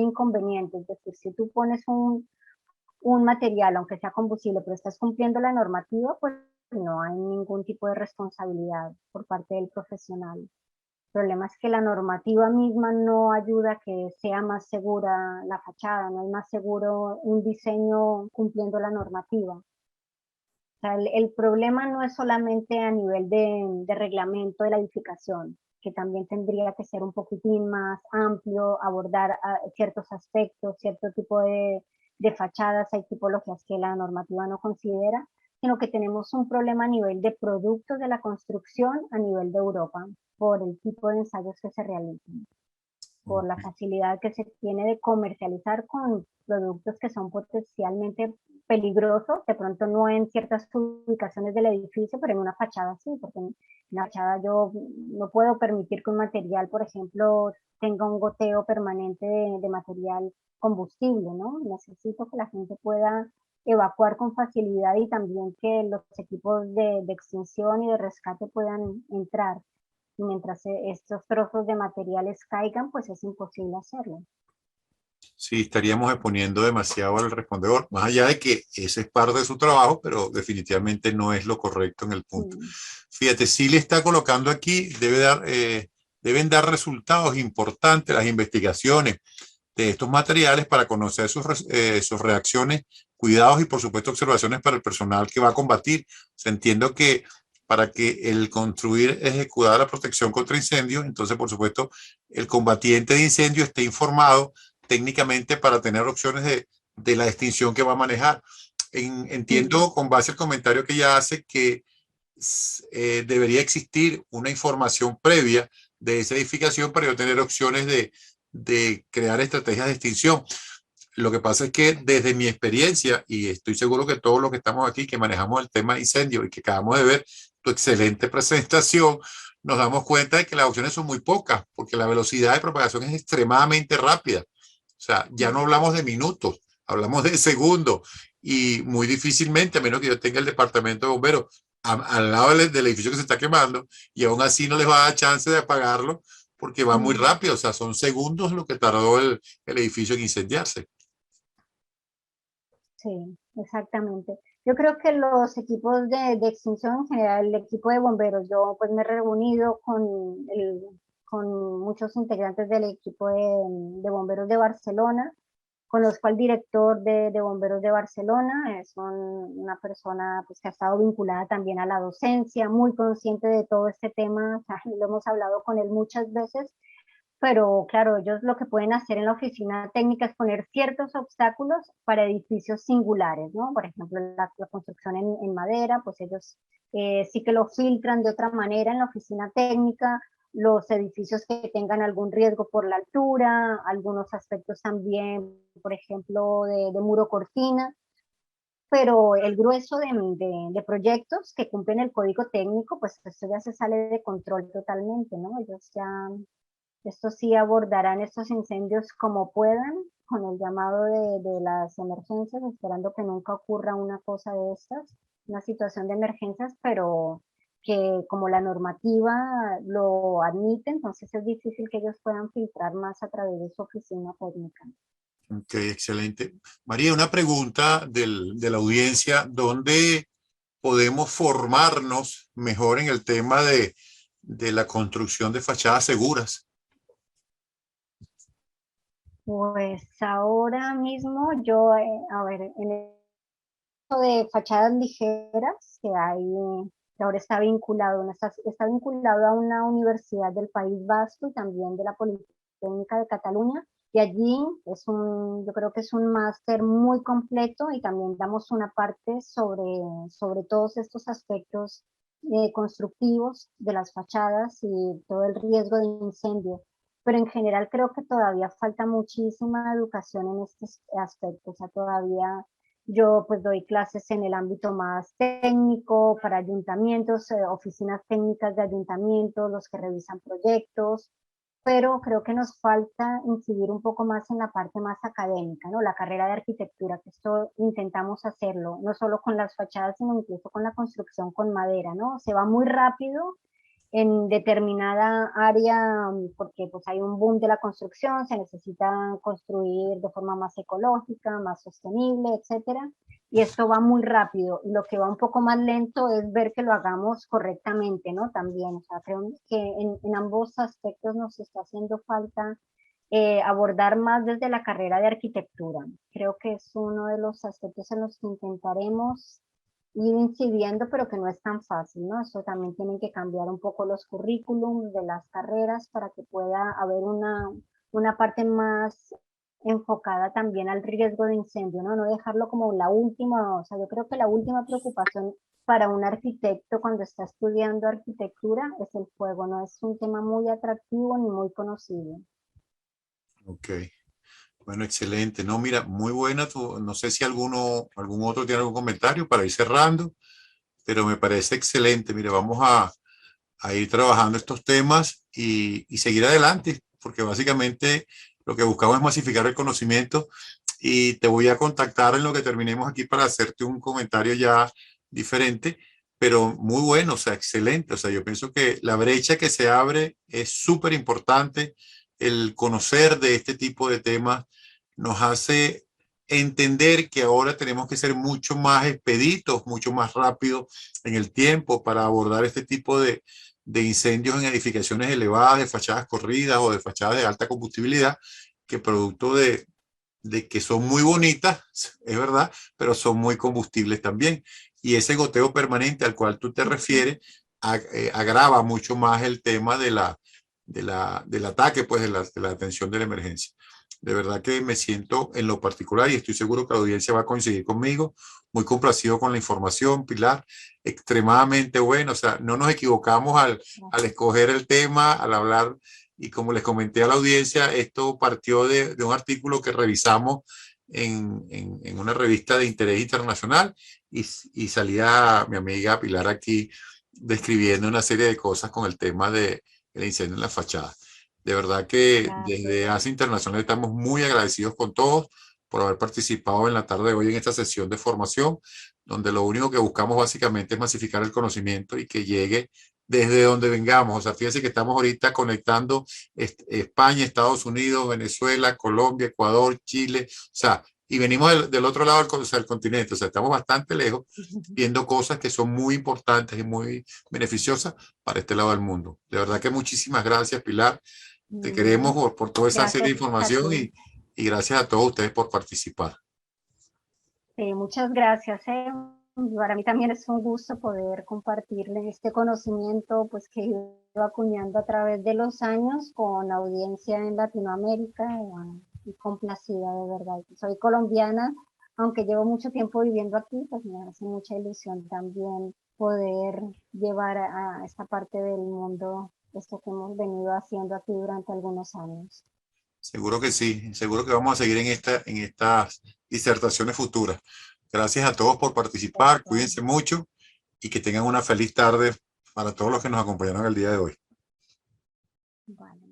inconveniente. Es decir, si tú pones un material, aunque sea combustible, pero estás cumpliendo la normativa, pues no hay ningún tipo de responsabilidad por parte del profesional. El problema es que la normativa misma no ayuda a que sea más segura la fachada, no es más seguro un diseño cumpliendo la normativa. O sea, el problema no es solamente a nivel de reglamento de la edificación, que también tendría que ser un poquitín más amplio, abordar ciertos aspectos, cierto tipo de fachadas, hay tipologías que la normativa no considera, sino que tenemos un problema a nivel de productos de la construcción a nivel de Europa, por el tipo de ensayos que se realizan, por la facilidad que se tiene de comercializar con productos que son potencialmente peligrosos, de pronto no en ciertas ubicaciones del edificio, pero en una fachada sí, porque en una fachada yo no puedo permitir que un material, por ejemplo, tenga un goteo permanente de material combustible, ¿no? Necesito que la gente pueda evacuar con facilidad y también que los equipos de extinción y de rescate puedan entrar. Y mientras estos trozos de materiales caigan, pues es imposible hacerlo. Sí, estaríamos exponiendo demasiado al respondedor, más allá de que ese es parte de su trabajo, pero definitivamente no es lo correcto en el punto. Sí. Fíjate, sí le está colocando aquí, deben dar resultados importantes las investigaciones de estos materiales para conocer sus reacciones, cuidados y por supuesto observaciones para el personal que va a combatir. O sea, entiendo que para que el construir ejecutar la protección contra incendios, entonces por supuesto el combatiente de incendio esté informado técnicamente para tener opciones de la extinción que va a manejar. Entiendo con base al comentario que ella hace que debería existir una información previa de esa edificación para yo tener opciones de crear estrategias de extinción. Lo que pasa es que desde mi experiencia, y estoy seguro que todos los que estamos aquí, que manejamos el tema de incendio y que acabamos de ver tu excelente presentación, nos damos cuenta de que las opciones son muy pocas, porque la velocidad de propagación es extremadamente rápida. O sea, ya no hablamos de minutos, hablamos de segundos, y muy difícilmente, a menos que yo tenga el departamento de bomberos al lado del edificio que se está quemando, y aún así no les va a dar chance de apagarlo porque va muy rápido, o sea, son segundos lo que tardó el edificio en incendiarse. Sí, exactamente. Yo creo que los equipos de extinción en general, el equipo de bomberos, yo pues me he reunido con muchos integrantes del equipo de bomberos de Barcelona, Conozco al director de Bomberos de Barcelona, es una persona pues, que ha estado vinculada también a la docencia, muy consciente de todo este tema, o sea, lo hemos hablado con él muchas veces, pero claro, ellos lo que pueden hacer en la oficina técnica es poner ciertos obstáculos para edificios singulares, ¿no? Por ejemplo, la construcción en madera, pues ellos sí que lo filtran de otra manera en la oficina técnica, los edificios que tengan algún riesgo por la altura, algunos aspectos también, por ejemplo, de muro cortina, pero el grueso de proyectos que cumplen el código técnico, pues esto ya se sale de control totalmente, ¿no? Ellos ya, esto sí abordarán estos incendios como puedan, con el llamado de las emergencias, esperando que nunca ocurra una cosa de estas, una situación de emergencias, pero que como la normativa lo admite, entonces es difícil que ellos puedan filtrar más a través de su oficina técnica. Ok, excelente. María, una pregunta de la audiencia, ¿dónde podemos formarnos mejor en el tema de la construcción de fachadas seguras? Pues ahora mismo yo, a ver, en el caso de fachadas ligeras, que hay, que ahora está vinculado, está vinculado a una universidad del País Vasco y también de la Politécnica de Cataluña, y allí yo creo que es un máster muy completo y también damos una parte sobre todos estos aspectos constructivos de las fachadas y todo el riesgo de incendio, pero en general creo que todavía falta muchísima educación en estos aspectos, o sea, todavía yo pues doy clases en el ámbito más técnico para ayuntamientos, oficinas técnicas de ayuntamientos, los que revisan proyectos, pero creo que nos falta incidir un poco más en la parte más académica, ¿no? La carrera de arquitectura, que esto intentamos hacerlo, no solo con las fachadas, sino incluso con la construcción con madera, ¿no? Se va muy rápido en determinada área, porque pues hay un boom de la construcción, se necesita construir de forma más ecológica, más sostenible, etcétera, y esto va muy rápido, y lo que va un poco más lento es ver que lo hagamos correctamente, ¿no? También, o sea, creo que en ambos aspectos nos está haciendo falta abordar más desde la carrera de arquitectura. Creo que es uno de los aspectos en los que intentaremos ir incidiendo, pero que no es tan fácil, ¿no? Eso también tienen que cambiar un poco los currículums de las carreras para que pueda haber una parte más enfocada también al riesgo de incendio, ¿no? No dejarlo como la última, o sea, yo creo que la última preocupación para un arquitecto cuando está estudiando arquitectura es el fuego, no es un tema muy atractivo ni muy conocido. Ok, bueno, excelente. No, mira, muy buena. No sé si algún otro tiene algún comentario para ir cerrando, pero me parece excelente. Mire, vamos a ir trabajando estos temas y seguir adelante, porque básicamente lo que buscamos es masificar el conocimiento y te voy a contactar en lo que terminemos aquí para hacerte un comentario ya diferente, pero muy bueno, o sea, excelente. O sea, yo pienso que la brecha que se abre es súper importante. El conocer de este tipo de temas nos hace entender que ahora tenemos que ser mucho más expeditos, mucho más rápidos en el tiempo para abordar este tipo de incendios en edificaciones elevadas, de fachadas corridas o de fachadas de alta combustibilidad, que producto de que son muy bonitas, es verdad, pero son muy combustibles también. Y ese goteo permanente al cual tú te refieres agrava mucho más el tema del ataque, pues de la atención de la emergencia. De verdad que me siento en lo particular y estoy seguro que la audiencia va a coincidir conmigo, muy complacido con la información, Pilar, extremadamente bueno, o sea, no nos equivocamos al escoger el tema, al hablar, y como les comenté a la audiencia, esto partió de un artículo que revisamos en una revista de interés internacional y salía mi amiga Pilar aquí describiendo una serie de cosas con el tema del incendio en la fachada. De verdad que desde ASA Internacional estamos muy agradecidos con todos por haber participado en la tarde de hoy en esta sesión de formación, donde lo único que buscamos básicamente es masificar el conocimiento y que llegue desde donde vengamos. O sea, fíjense que estamos ahorita conectando España, Estados Unidos, Venezuela, Colombia, Ecuador, Chile, o sea, y venimos del otro lado del continente, o sea, estamos bastante lejos viendo cosas que son muy importantes y muy beneficiosas para este lado del mundo. De verdad que muchísimas gracias, Pilar. Te queremos por toda esa serie de información y gracias a todos ustedes por participar. Sí, muchas gracias. Para mí también es un gusto poder compartirle este conocimiento pues, que he ido acuñando a través de los años con audiencia en Latinoamérica y complacida de verdad. Soy colombiana, aunque llevo mucho tiempo viviendo aquí, pues me hace mucha ilusión también poder llevar a esta parte del mundo esto que hemos venido haciendo aquí durante algunos años. Seguro que sí, seguro que vamos a seguir en estas disertaciones futuras. Gracias a todos por participar, cuídense mucho y que tengan una feliz tarde para todos los que nos acompañaron el día de hoy. Vale.